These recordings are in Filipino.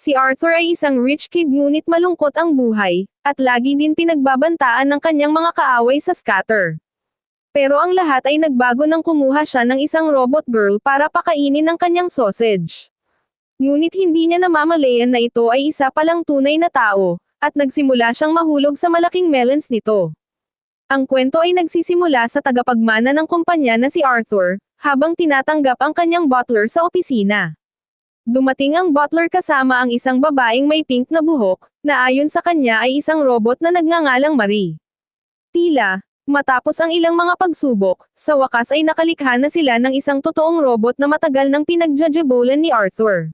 Si Arthur ay isang rich kid ngunit malungkot ang buhay, at lagi din pinagbabantaan ng kanyang mga kaaway sa scatter. Pero ang lahat ay nagbago nang kumuha siya ng isang robot girl para pakainin ng kanyang sausage. Ngunit hindi niya namamalayan na ito ay isa palang tunay na tao, at nagsimula siyang mahulog sa malaking melons nito. Ang kwento ay nagsisimula sa tagapagmana ng kumpanya na si Arthur, habang tinatanggap ang kanyang butler sa opisina. Dumating ang butler kasama ang isang babaeng may pink na buhok, na ayon sa kanya ay isang robot na nagngangalang Marie. Tila, matapos ang ilang mga pagsubok, sa wakas ay nakalikha na sila ng isang totoong robot na matagal nang pinagjajabolan ni Arthur.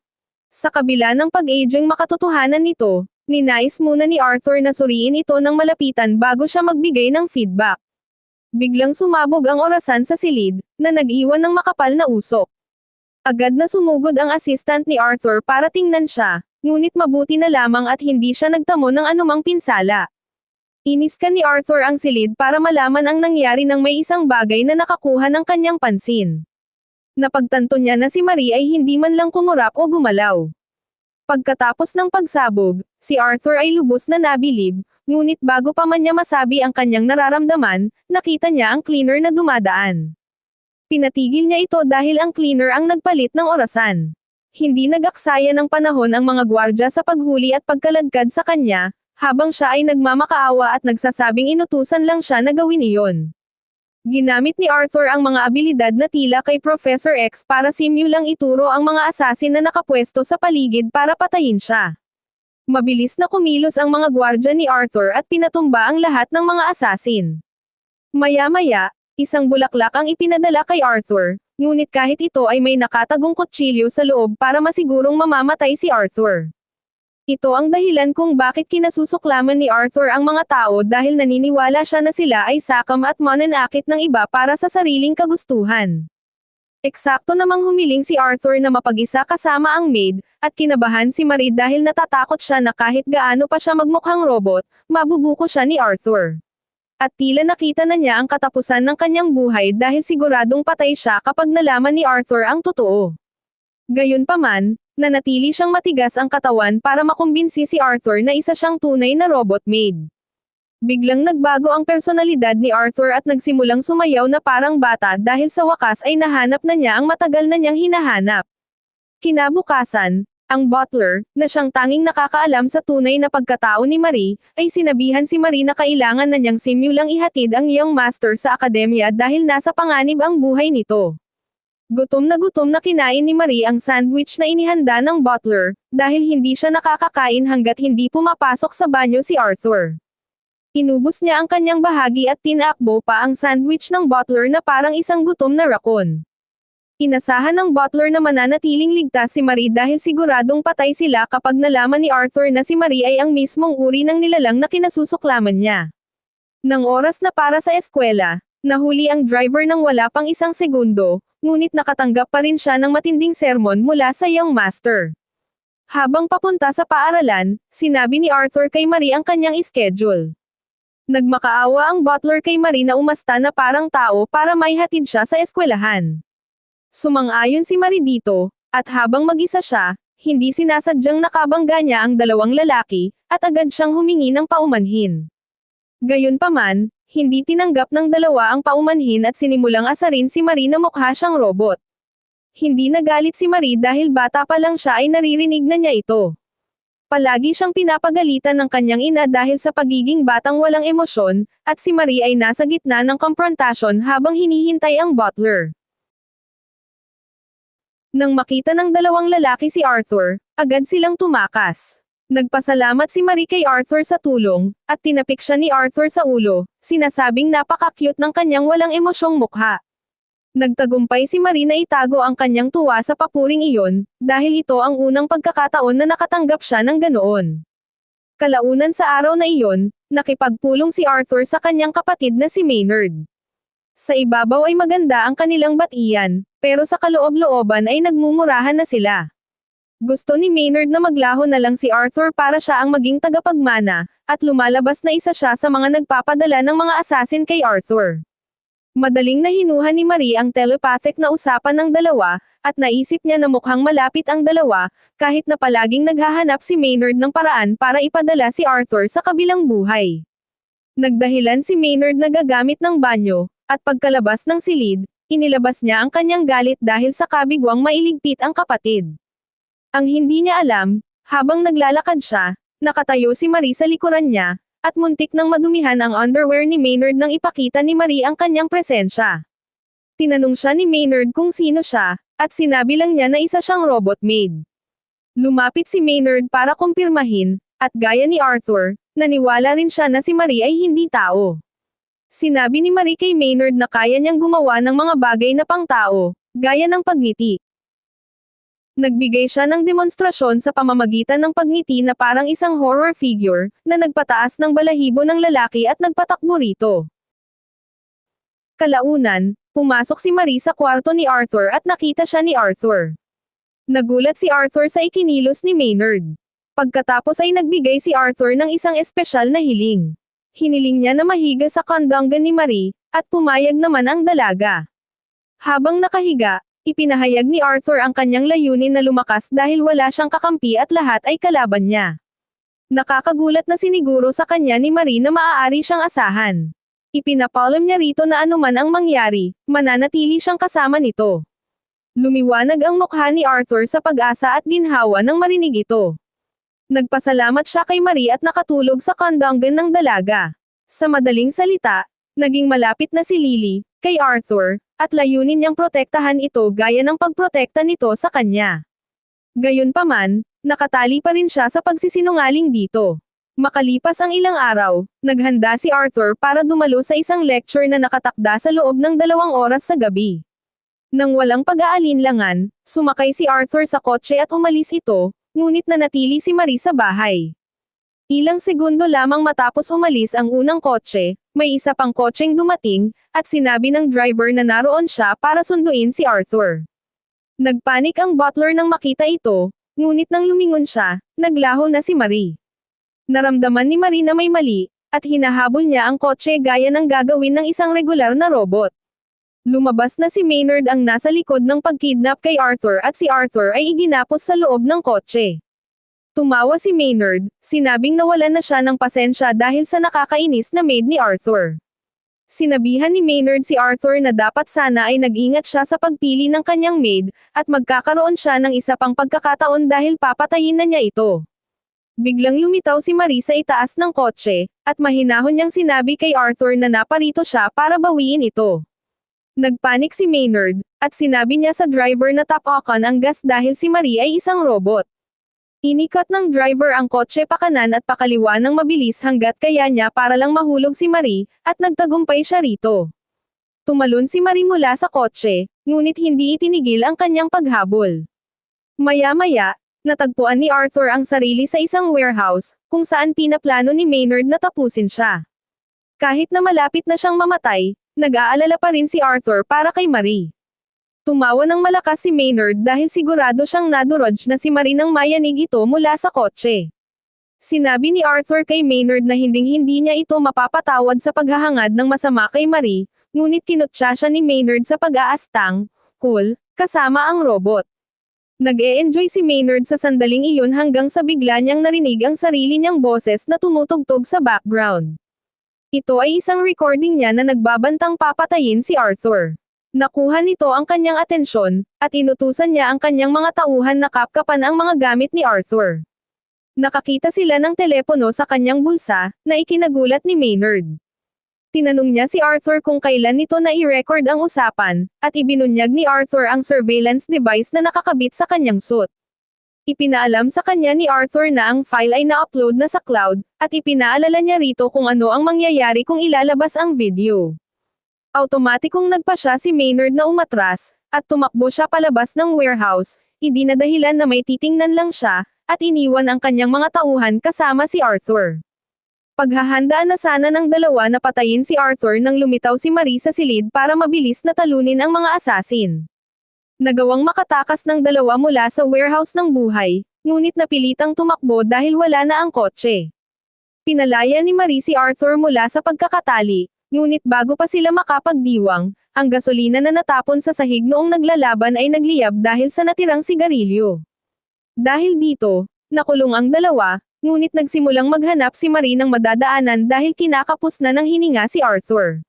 Sa kabila ng pag-aging makatotohanan nito, ninais muna ni Arthur na suriin ito ng malapitan bago siya magbigay ng feedback. Biglang sumabog ang orasan sa silid, na nag-iwan ng makapal na usok. Agad na sumugod ang assistant ni Arthur para tingnan siya, ngunit mabuti na lamang at hindi siya nagtamo ng anumang pinsala. Iniskan ni Arthur ang silid para malaman ang nangyari nang may isang bagay na nakakuha ng kanyang pansin. Napagtanto niya na si Marie ay hindi man lang kumurap o gumalaw. Pagkatapos ng pagsabog, si Arthur ay lubos na nabilib, ngunit bago pa man niya masabi ang kanyang nararamdaman, nakita niya ang cleaner na dumadaan. Pinatigil niya ito dahil ang cleaner ang nagpalit ng orasan. Hindi nag-aksaya ng panahon ang mga gwardya sa paghuli at pagkaladkad sa kanya, habang siya ay nagmamakaawa at nagsasabing inutusan lang siya na gawin iyon. Ginamit ni Arthur ang mga abilidad na tila kay Professor X para simulang ituro ang mga asasin na nakapwesto sa paligid para patayin siya. Mabilis na kumilos ang mga gwardya ni Arthur at pinatumba ang lahat ng mga asasin. Maya-maya, isang bulaklak ang ipinadala kay Arthur, ngunit kahit ito ay may nakatagong kutsilyo sa loob para masigurong mamamatay si Arthur. Ito ang dahilan kung bakit kinasusuklaman ni Arthur ang mga tao dahil naniniwala siya na sila ay sakam at mananakit ng iba para sa sariling kagustuhan. Eksakto namang humiling si Arthur na mapag-isa kasama ang maid, at kinabahan si Marie dahil natatakot siya na kahit gaano pa siya magmukhang robot, mabubuko siya ni Arthur. At tila nakita na niya ang katapusan ng kanyang buhay dahil siguradong patay siya kapag nalaman ni Arthur ang totoo. Gayunpaman, nanatili siyang matigas ang katawan para makumbinsi si Arthur na isa siyang tunay na robot maid. Biglang nagbago ang personalidad ni Arthur at nagsimulang sumayaw na parang bata dahil sa wakas ay nahanap na niya ang matagal na niyang hinahanap. Kinabukasan, ang butler, na siyang tanging nakakaalam sa tunay na pagkatao ni Marie, ay sinabihan si Marie na kailangan na niyang simulang ihatid ang iyong master sa akademya dahil nasa panganib ang buhay nito. Gutom na kinain ni Marie ang sandwich na inihanda ng butler, dahil hindi siya nakakakain hanggat hindi pumapasok sa banyo si Arthur. Inubos niya ang kanyang bahagi at tinakbo pa ang sandwich ng butler na parang isang gutom na raccoon. Inasahan ng butler na mananatiling ligtas si Marie dahil siguradong patay sila kapag nalaman ni Arthur na si Marie ay ang mismong uri ng nilalang na kinasusuklaman niya. Nang oras na para sa eskwela, nahuli ang driver ng wala pang isang segundo, ngunit nakatanggap pa rin siya ng matinding sermon mula sa iyong master. Habang papunta sa paaralan, sinabi ni Arthur kay Marie ang kanyang schedule. Nagmakaawa ang butler kay Marie na umasta na parang tao para maihatid siya sa eskwelahan. Sumang-ayon si Marie dito, at habang mag-isa siya, hindi sinasadyang nakabangga niya ang dalawang lalaki, at agad siyang humingi ng paumanhin. Gayunpaman, hindi tinanggap ng dalawa ang paumanhin at sinimulang asarin si Marie na mukha siyang robot. Hindi nagalit si Marie dahil bata pa lang siya ay naririnig na niya ito. Palagi siyang pinapagalitan ng kanyang ina dahil sa pagiging batang walang emosyon, at si Marie ay nasa gitna ng komprontasyon habang hinihintay ang butler. Nang makita ng dalawang lalaki si Arthur, agad silang tumakas. Nagpasalamat si Marie kay Arthur sa tulong, at tinapik siya ni Arthur sa ulo, sinasabing napaka-cute ng kanyang walang emosyong mukha. Nagtagumpay si Marie na itago ang kanyang tuwa sa papuring iyon, dahil ito ang unang pagkakataon na nakatanggap siya ng ganoon. Kalaunan sa araw na iyon, nakipagpulong si Arthur sa kanyang kapatid na si Maynard. Sa ibabaw ay maganda ang kanilang batian, pero sa kaloob-looban ay nagmumurahan na sila. Gusto ni Maynard na maglaho na lang si Arthur para siya ang maging tagapagmana, at lumalabas na isa siya sa mga nagpapadala ng mga assassin kay Arthur. Madaling nahinuha ni Marie ang telepathic na usapan ng dalawa, at naisip niya na mukhang malapit ang dalawa, kahit na palaging naghahanap si Maynard ng paraan para ipadala si Arthur sa kabilang buhay. Nagdahilan si Maynard na gagamit ng banyo, at pagkalabas ng silid, inilabas niya ang kanyang galit dahil sa kabigwang mailigpit ang kapatid. Ang hindi niya alam, habang naglalakad siya, nakatayo si Marie sa likuran niya, at muntik nang madumihan ang underwear ni Maynard nang ipakita ni Marie ang kanyang presensya. Tinanong siya ni Maynard kung sino siya, at sinabi lang niya na isa siyang robot maid. Lumapit si Maynard para kumpirmahin, at gaya ni Arthur, naniwala rin siya na si Marie ay hindi tao. Sinabi ni Marie kay Maynard na kaya niyang gumawa ng mga bagay na pangtao, gaya ng pagngiti. Nagbigay siya ng demonstrasyon sa pamamagitan ng pagngiti na parang isang horror figure, na nagpataas ng balahibo ng lalaki at nagpatakbo rito. Kalaunan, pumasok si Marie sa kwarto ni Arthur at nakita siya ni Arthur. Nagulat si Arthur sa ikinilos ni Maynard. Pagkatapos ay nagbigay si Arthur ng isang espesyal na hiling. Hiniling niya na mahiga sa kandanggan ni Marie, at pumayag naman ang dalaga. Habang nakahiga, ipinahayag ni Arthur ang kanyang layunin na lumakas dahil wala siyang kakampi at lahat ay kalaban niya. Nakakagulat na siniguro sa kanya ni Marie na maaari siyang asahan. Ipinapalam niya rito na anuman ang mangyari, mananatili siyang kasama nito. Lumiwanag ang mukha ni Arthur sa pag-asa at ginhawa nang marinig ito. Nagpasalamat siya kay Marie at nakatulog sa kandanggan ng dalaga. Sa madaling salita, naging malapit na si Lily, kay Arthur, at layunin niyang protektahan ito gaya ng pagprotekta nito sa kanya. Gayunpaman, nakatali pa rin siya sa pagsisinungaling dito. Makalipas ang ilang araw, naghanda si Arthur para dumalo sa isang lecture na nakatakda sa loob ng 2 oras sa gabi. Nang walang pag-aalinlangan, sumakay si Arthur sa kotse at umalis ito, ngunit nanatili si Marie sa bahay. Ilang segundo lamang matapos umalis ang unang kotse, may isa pang kotseng dumating, at sinabi ng driver na naroon siya para sunduin si Arthur. Nagpanik ang butler nang makita ito, ngunit nang lumingon siya, naglaho na si Marie. Naramdaman ni Marie na may mali, at hinahabol niya ang kotse gaya ng gagawin ng isang regular na robot. Lumabas na si Maynard ang nasa likod ng pagkidnap kay Arthur at si Arthur ay iginapos sa loob ng kotse. Tumawa si Maynard, sinabing nawalan na siya ng pasensya dahil sa nakakainis na maid ni Arthur. Sinabihan ni Maynard si Arthur na dapat sana ay nag-ingat siya sa pagpili ng kanyang maid, at magkakaroon siya ng isa pang pagkakataon dahil papatayin na niya ito. Biglang lumitaw si Marie sa itaas ng kotse, at mahinahon niyang sinabi kay Arthur na naparito siya para bawiin ito. Nagpanik si Maynard, at sinabi niya sa driver na tapakan ang gas dahil si Marie ay isang robot. Inikat ng driver ang kotse pakanan at pakaliwa ng mabilis hanggat kaya niya para lang mahulog si Marie, at nagtagumpay siya rito. Tumalon si Marie mula sa kotse, ngunit hindi itinigil ang kanyang paghabol. Maya-maya, natagpuan ni Arthur ang sarili sa isang warehouse, kung saan pinaplano ni Maynard na tapusin siya. Kahit na malapit na siyang mamatay, nag-aalala pa rin si Arthur para kay Marie. Tumawa ng malakas si Maynard dahil sigurado siyang nadurog na si Marie nang mayanig ito mula sa kotse. Sinabi ni Arthur kay Maynard na hinding-hindi niya ito mapapatawad sa paghahangad ng masama kay Marie, ngunit kinutya siya ni Maynard sa pag-aastang, cool, kasama ang robot. Nag-e-enjoy si Maynard sa sandaling iyon hanggang sa bigla niyang narinig ang sarili niyang boses na tumutugtog sa background. Ito ay isang recording niya na nagbabantang papatayin si Arthur. Nakuha nito ang kanyang atensyon, at inutusan niya ang kanyang mga tauhan na kapkapan ang mga gamit ni Arthur. Nakakita sila ng telepono sa kanyang bulsa, na ikinagulat ni Maynard. Tinanong niya si Arthur kung kailan nito na i-record ang usapan, at ibinunyag ni Arthur ang surveillance device na nakakabit sa kanyang suit. Ipinaalam sa kanya ni Arthur na ang file ay na-upload na sa cloud, at ipinaalala niya rito kung ano ang mangyayari kung ilalabas ang video. Automatikong nagpasya si Maynard na umatras, at tumakbo siya palabas ng warehouse, idinadahilan na may titingnan lang siya, at iniwan ang kanyang mga tauhan kasama si Arthur. Paghahandaan na sana ng dalawa na patayin si Arthur nang lumitaw si Marie sa silid para mabilis na talunin ang mga asasin. Nagawang makatakas ng dalawa mula sa warehouse ng buhay, ngunit napilitang tumakbo dahil wala na ang kotse. Pinalaya ni Marie si Arthur mula sa pagkakatali, Ngunit bago pa sila makapagdiwang, ang gasolina na natapon sa sahig noong naglalaban ay nagliyab dahil sa natirang sigarilyo. Dahil dito, nakulong ang dalawa, ngunit nagsimulang maghanap si Marie ng madadaanan dahil kinakapos na ng hininga si Arthur.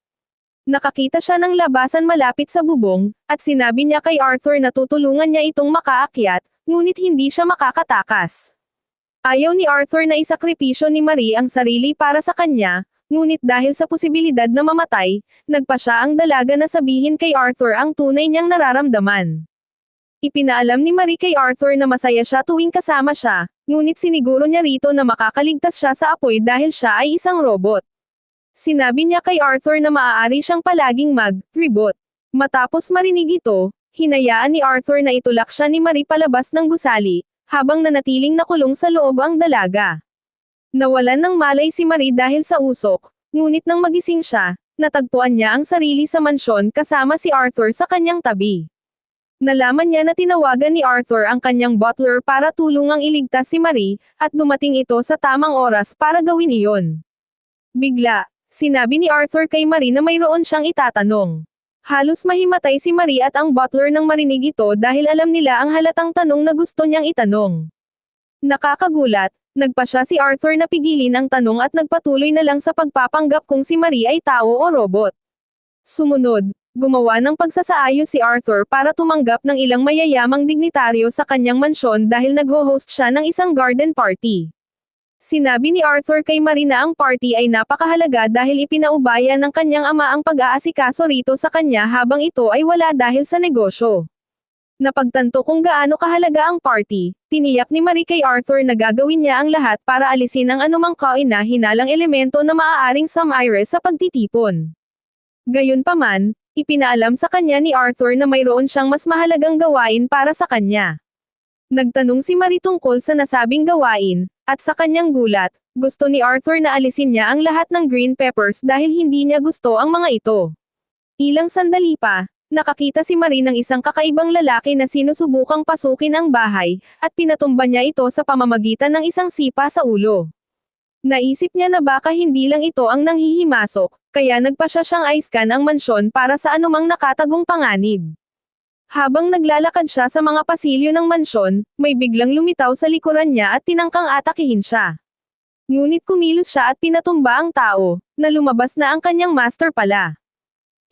Nakakita siya ng labasan malapit sa bubong, at sinabi niya kay Arthur na tutulungan niya itong makaakyat, ngunit hindi siya makakatakas. Ayaw ni Arthur na isakripisyo ni Marie ang sarili para sa kanya, ngunit dahil sa posibilidad na mamatay, nagpa siya ang dalaga na sabihin kay Arthur ang tunay niyang nararamdaman. Ipinaalam ni Marie kay Arthur na masaya siya tuwing kasama siya, ngunit siniguro niya rito na makakaligtas siya sa apoy dahil siya ay isang robot. Sinabi niya kay Arthur na maaari siyang palaging mag-reboot. Matapos marinig ito, hinayaan ni Arthur na itulak siya ni Marie palabas ng gusali, habang nanatiling nakulong sa loob ang dalaga. Nawalan ng malay si Marie dahil sa usok, ngunit nang magising siya, natagpuan niya ang sarili sa mansyon kasama si Arthur sa kanyang tabi. Nalaman niya na tinawagan ni Arthur ang kanyang butler para tulungang iligtas si Marie, at dumating ito sa tamang oras para gawin iyon. Bigla, sinabi ni Arthur kay Marie na mayroon siyang itatanong. Halos mahimatay si Marie at ang butler nang marinig ito dahil alam nila ang halatang tanong na gusto niyang itanong. Nakakagulat, nagpa siya si Arthur na pigilin ang tanong at nagpatuloy na lang sa pagpapanggap kung si Marie ay tao o robot. Sumunod, gumawa ng pagsasaayos si Arthur para tumanggap ng ilang mayayamang dignitaryo sa kanyang mansyon dahil nagho-host siya ng isang garden party. Sinabi ni Arthur kay Marie na ang party ay napakahalaga dahil ipinaubaya ng kanyang ama ang pag-aasikaso rito sa kanya habang ito ay wala dahil sa negosyo. Napagtanto kung gaano kahalaga ang party, tiniyak ni Marie kay Arthur na gagawin niya ang lahat para alisin ang anumang kaina-hinalang elemento na maaaring sumire sa pagtitipon. Gayunpaman, ipinaalam sa kanya ni Arthur na mayroon siyang mas mahalagang gawain para sa kanya. Nagtanong si Marie tungkol sa nasabing gawain, at sa kanyang gulat, gusto ni Arthur na alisin niya ang lahat ng green peppers dahil hindi niya gusto ang mga ito. Ilang sandali pa, nakakita si Marie ng isang kakaibang lalaki na sinusubukang pasukin ang bahay, at pinatumba niya ito sa pamamagitan ng isang sipa sa ulo. Naisip niya na baka hindi lang ito ang nanghihimasok, kaya nagpa siyang i-scan ang mansyon para sa anumang nakatagong panganib. Habang naglalakad siya sa mga pasilyo ng mansyon, may biglang lumitaw sa likuran niya at tinangkang atakihin siya. Ngunit kumilos siya at pinatumba ang tao, na lumabas na ang kanyang master pala.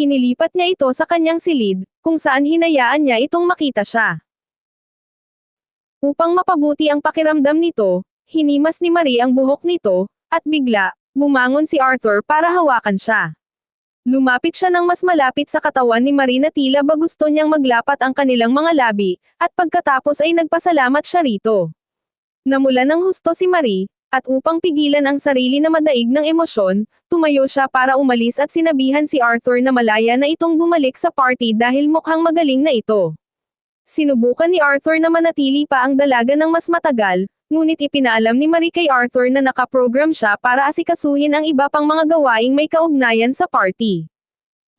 Inilipat niya ito sa kanyang silid, kung saan hinayaan niya itong makita siya. Upang mapabuti ang pakiramdam nito, hinimas ni Marie ang buhok nito, at bigla, bumangon si Arthur para hawakan siya. Lumapit siya ng mas malapit sa katawan ni Marie na tila ba gusto niyang maglapat ang kanilang mga labi, at pagkatapos ay nagpasalamat siya rito. Namulan ng husto si Marie, at upang pigilan ang sarili na madaig ng emosyon, tumayo siya para umalis at sinabihan si Arthur na malaya na itong bumalik sa party dahil mukhang magaling na ito. Sinubukan ni Arthur na manatili pa ang dalaga ng mas matagal, ngunit ipinaalam ni Marie kay Arthur na nakaprogram siya para asikasuhin ang iba pang mga gawaing may kaugnayan sa party.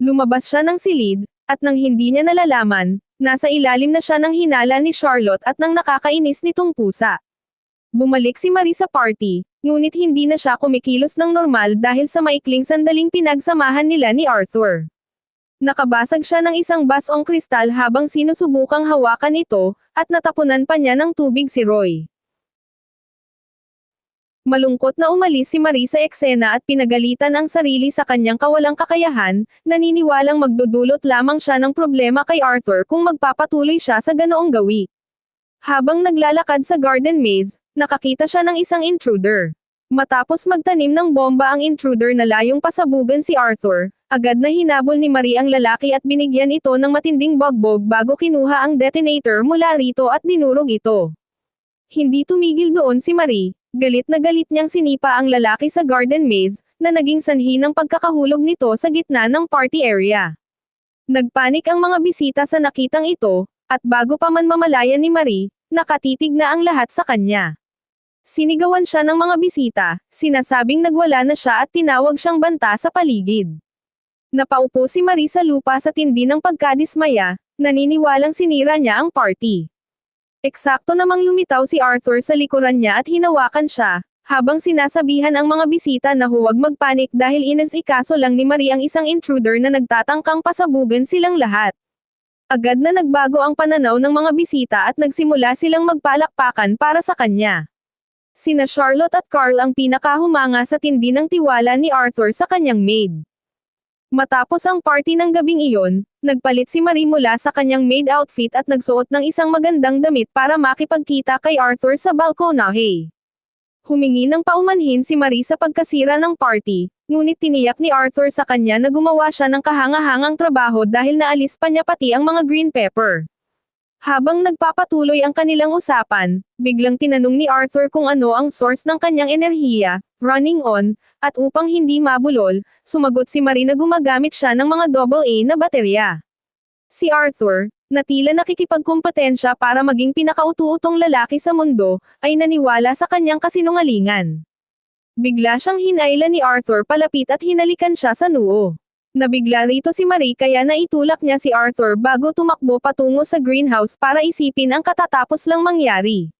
Lumabas siya ng silid, at nang hindi niya nalalaman, nasa ilalim na siya ng hinala ni Charlotte at ng nakakainis nitong pusa. Bumalik si Marie sa party, ngunit hindi na siya kumikilos ng normal dahil sa maikling sandaling pinagsamahan nila ni Arthur. Nakabasag siya ng isang basong kristal habang sinusubukang hawakan ito, at natapunan pa niya ng tubig si Roy. Malungkot na umalis si Marie sa eksena at pinagalitan ang sarili sa kanyang kawalang kakayahan, naniniwalang magdudulot lamang siya ng problema kay Arthur kung magpapatuloy siya sa ganoong gawi. Habang naglalakad sa garden maze, nakakita siya ng isang intruder. Matapos magtanim ng bomba ang intruder na layong pasabugan si Arthur, agad na hinabol ni Marie ang lalaki at binigyan ito ng matinding bugbog bago kinuha ang detonator mula rito at dinurog ito. Hindi tumigil doon si Marie. Galit na galit niyang sinipa ang lalaki sa garden maze, na naging sanhi ng pagkakahulog nito sa gitna ng party area. Nagpanik ang mga bisita sa nakitang ito, at bago pa man mamalayan ni Marie, nakatitig na ang lahat sa kanya. Sinigawan siya ng mga bisita, sinasabing nagwala na siya at tinawag siyang banta sa paligid. Napaupo si Marie sa lupa sa tindi ng pagkadismaya, naniniwalang sinira niya ang party. Eksakto namang lumitaw si Arthur sa likuran niya at hinawakan siya, Habang sinasabihan ang mga bisita na huwag magpanik dahil inasikaso lang ni Marie ang isang intruder na nagtatangkang pasabugan silang lahat. Agad na nagbago ang pananaw ng mga bisita at nagsimula silang magpalakpakan para sa kanya. Sina Charlotte at Carl ang pinakahumanga sa tindi ng tiwala ni Arthur sa kanyang maid. Matapos ang party ng gabing iyon, nagpalit si Marie mula sa kanyang maid outfit at nagsuot ng isang magandang damit para makipagkita kay Arthur sa balkonahe. Humingi ng paumanhin si Marie sa pagkasira ng party, ngunit tiniyak ni Arthur sa kanya na gumawa siya ng kahangahangang trabaho dahil naalis pa niya pati ang mga green pepper. Habang nagpapatuloy ang kanilang usapan, biglang tinanong ni Arthur kung ano ang source ng kanyang enerhiya, running on, at upang hindi mabulol, sumagot si Marie na gumagamit siya ng mga AA na baterya. Si Arthur, na tila nakikipagkumpetensya para maging pinakautuutong lalaki sa mundo, ay naniwala sa kanyang kasinungalingan. Bigla siyang hinayla ni Arthur palapit at hinalikan siya sa noo. Nabigla rito si Marie kaya naitulak niya si Arthur bago tumakbo patungo sa greenhouse para isipin ang katatapos lang mangyari.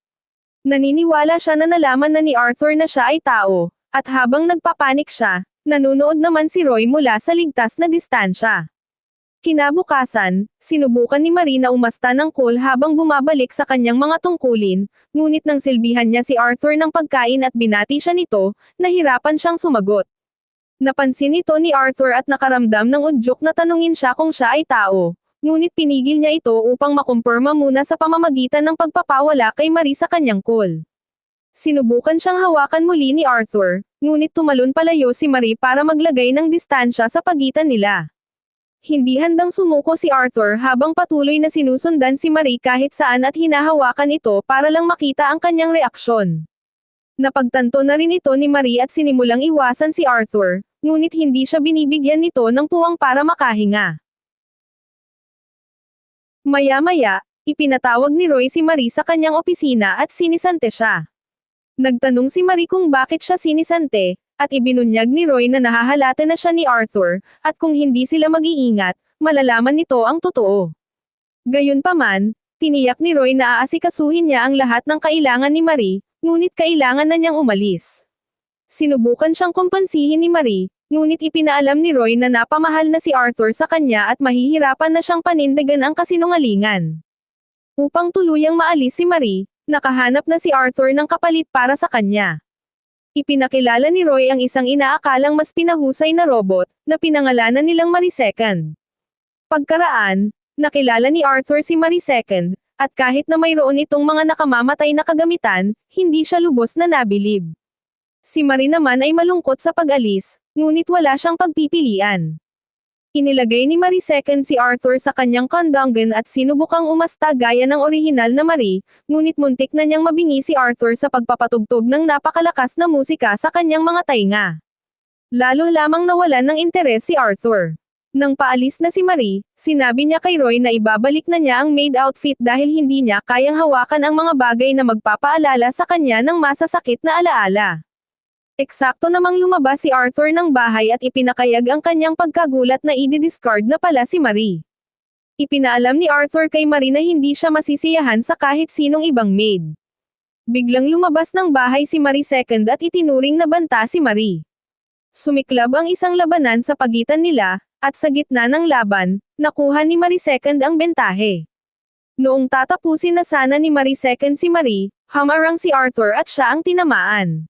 Naniniwala siya na nalaman na ni Arthur na siya ay tao, at habang nagpapanik siya, nanunood naman si Roy mula sa ligtas na distansya. Kinabukasan, sinubukan ni Marie na umasta ng Cole habang bumabalik sa kanyang mga tungkulin, ngunit nang silbihan niya si Arthur ng pagkain at binati siya nito, nahirapan siyang sumagot. Napansin ito ni Arthur at nakaramdam ng udyok na tanungin siya kung siya ay tao, ngunit pinigil niya ito upang makumpirma muna sa pamamagitan ng pagpapawala kay Marie sa kanyang call. Sinubukan siyang hawakan muli ni Arthur, ngunit tumalon palayo si Marie para maglagay ng distansya sa pagitan nila. Hindi handang sumuko si Arthur habang patuloy na sinusundan si Marie kahit saan at hinahawakan ito para lang makita ang kanyang reaksyon. Napagtanto na rin ito ni Marie at sinimulang iwasan si Arthur, ngunit hindi siya binibigyan nito ng puwang para makahinga. Maya-maya, ipinatawag ni Roy si Marie sa kanyang opisina at sinisante siya. Nagtanong si Marie kung bakit siya sinisante, at ibinunyag ni Roy na nahahalata na siya ni Arthur, at kung hindi sila mag-iingat, malalaman nito ang totoo. Gayunpaman, tiniyak ni Roy na aasikasuhin niya ang lahat ng kailangan ni Marie, ngunit kailangan na niyang umalis. Sinubukan siyang kumpansihin ni Marie, ngunit ipinaalam ni Roy na napamahal na si Arthur sa kanya at mahihirapan na siyang panindigan ang kasinungalingan. Upang tuluyang maalis si Marie, nakahanap na si Arthur ng kapalit para sa kanya. Ipinakilala ni Roy ang isang inaakalang mas pinahusay na robot, na pinangalanan nilang Marie II. Pagkaraan, nakilala ni Arthur si Marie II, at kahit na mayroon itong mga nakamamatay na kagamitan, hindi siya lubos na nabilib. Si Marie naman ay malungkot sa pag-alis, ngunit wala siyang pagpipilian. Inilagay ni Marie II si Arthur sa kanyang kondongan at sinubukang umasta gaya ng orihinal na Marie, ngunit muntik na niyang mabingi si Arthur sa pagpapatugtog ng napakalakas na musika sa kanyang mga tainga. Lalo lamang nawalan ng interes si Arthur. Nang paalis na si Marie, sinabi niya kay Roy na ibabalik na niya ang maid outfit dahil hindi niya kayang hawakan ang mga bagay na magpapaalala sa kanya ng masasakit na alaala. Eksakto namang lumabas si Arthur ng bahay at ipinakayag ang kanyang pagkagulat na i-discard na pala si Marie. Ipinaalam ni Arthur kay Marie na hindi siya masisiyahan sa kahit sinong ibang maid. Biglang lumabas ng bahay si Marie II at itinuring na banta si Marie. Sumiklab ang isang labanan sa pagitan nila, at sa gitna ng laban, nakuha ni Marie II ang bentahe. Noong tatapusin na sana ni Marie II si Marie, hamarang si Arthur at siya ang tinamaan.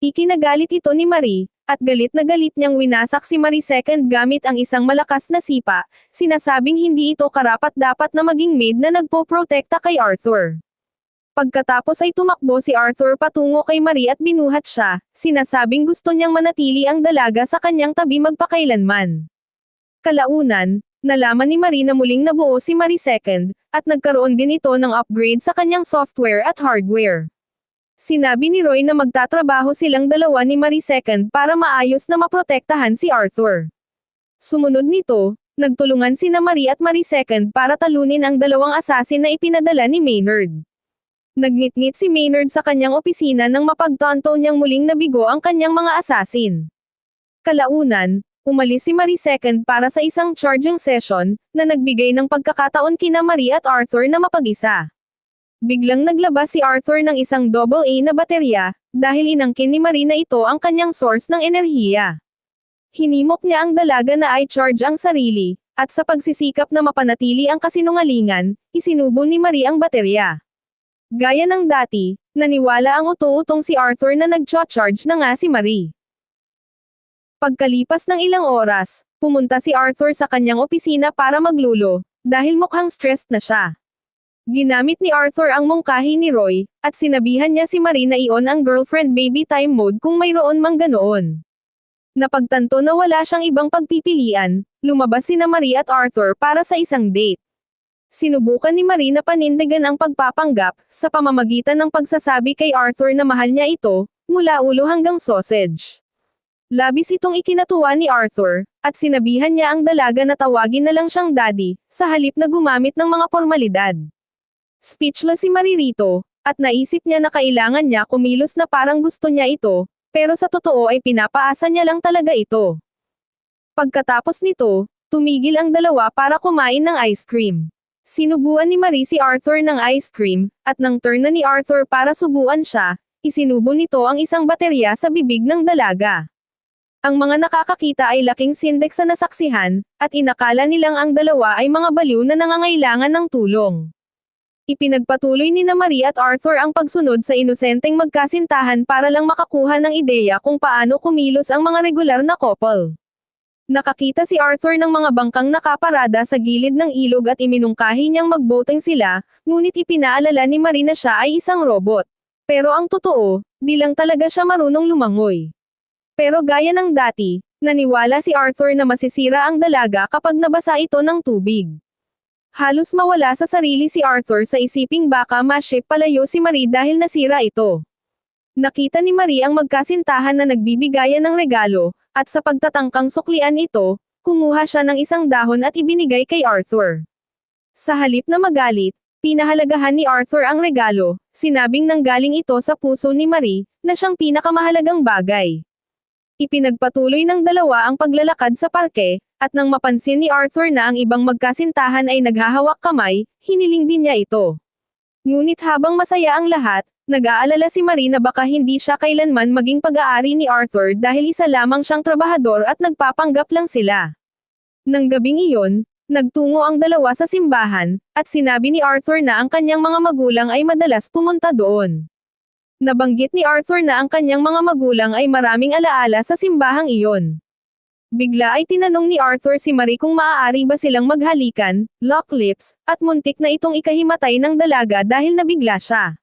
Ikinagalit ito ni Marie, at galit na galit niyang winasak si Marie II gamit ang isang malakas na sipa, sinasabing hindi ito karapat-dapat na maging maid na nagpoprotekta kay Arthur. Pagkatapos ay tumakbo si Arthur patungo kay Marie at binuhat siya, sinasabing gusto niyang manatili ang dalaga sa kanyang tabi magpakailanman. Kalaunan, nalaman ni Marie na muling nabuo si Marie II, at nagkaroon din ito ng upgrade sa kanyang software at hardware. Sinabi ni Roy na magtatrabaho silang dalawa ni Marie II para maayos na maprotektahan si Arthur. Sumunod nito, nagtulungan sina Marie at Marie II para talunin ang dalawang asasin na ipinadala ni Maynard. Nagnitngit si Maynard sa kanyang opisina nang mapagtanto niyang muling nabigo ang kanyang mga asasin. Kalaunan, umalis si Marie II para sa isang charging session, na nagbigay ng pagkakataon kina Marie at Arthur na mapag-isa. Biglang naglabas si Arthur ng isang AA na baterya, dahil inangkin ni Marie na ito ang kanyang source ng enerhiya. Hinimok niya ang dalaga na i-charge ang sarili, at sa pagsisikap na mapanatili ang kasinungalingan, isinubo ni Marie ang baterya. Gaya ng dati, naniwala ang uto-utong si Arthur na nag-charge na nga si Marie. Pagkalipas ng ilang oras, pumunta si Arthur sa kanyang opisina para maglulo, dahil mukhang stressed na siya. Ginamit ni Arthur ang mungkahi ni Roy, at sinabihan niya si Marie na i-on ang girlfriend baby time mode kung mayroon mang ganoon. Napagtanto na wala siyang ibang pagpipilian, lumabas sina Marie at Arthur para sa isang date. Sinubukan ni Marie na panindigan ang pagpapanggap, sa pamamagitan ng pagsasabi kay Arthur na mahal niya ito, mula ulo hanggang sausage. Labis itong ikinatuwa ni Arthur, at sinabihan niya ang dalaga na tawagin na lang siyang daddy, sa halip na gumamit ng mga formalidad. Speechless si Marie rito, at naisip niya na kailangan niya kumilos na parang gusto niya ito, pero sa totoo ay pinapaasa niya lang talaga ito. Pagkatapos nito, tumigil ang dalawa para kumain ng ice cream. Sinubuan ni Marie si Arthur ng ice cream, at nang turn na ni Arthur para subuan siya, isinubo nito ang isang baterya sa bibig ng dalaga. Ang mga nakakakita ay laking sindek sa nasaksihan, at inakala nilang ang dalawa ay mga baliw na nangangailangan ng tulong. Ipinagpatuloy ni na Marie at Arthur ang pagsunod sa inosenteng magkasintahan para lang makakuha ng ideya kung paano kumilos ang mga regular na couple. Nakakita si Arthur ng mga bangkang nakaparada sa gilid ng ilog at iminungkahi niyang magboting sila, ngunit ipinaalala ni Marie na siya ay isang robot. Pero ang totoo, di lang talaga siya marunong lumangoy. Pero gaya ng dati, naniwala si Arthur na masisira ang dalaga kapag nabasa ito ng tubig. Halos mawala sa sarili si Arthur sa isiping baka ma-ship palayo si Marie dahil nasira ito. Nakita ni Marie ang magkasintahan na nagbibigayan ng regalo, at sa pagtatangkang suklian ito, kumuha siya ng isang dahon at ibinigay kay Arthur. Sa halip na magalit, pinahalagahan ni Arthur ang regalo, sinabing nanggaling ito sa puso ni Marie, na siyang pinakamahalagang bagay. Ipinagpatuloy ng dalawa ang paglalakad sa parke, at nang mapansin ni Arthur na ang ibang magkasintahan ay naghahawak kamay, hiniling din niya ito. Ngunit habang masaya ang lahat, nag-aalala si Marie na baka hindi siya kailanman maging pag-aari ni Arthur dahil isa lamang siyang trabahador at nagpapanggap lang sila. Nang gabing iyon, nagtungo ang dalawa sa simbahan, at sinabi ni Arthur na ang kanyang mga magulang ay madalas pumunta doon. Nabanggit ni Arthur na ang kanyang mga magulang ay maraming alaala sa simbahang iyon. Bigla ay tinanong ni Arthur si Marie kung maaari ba silang maghalikan, lock lips, at muntik na itong ikahimatay ng dalaga dahil nabigla siya.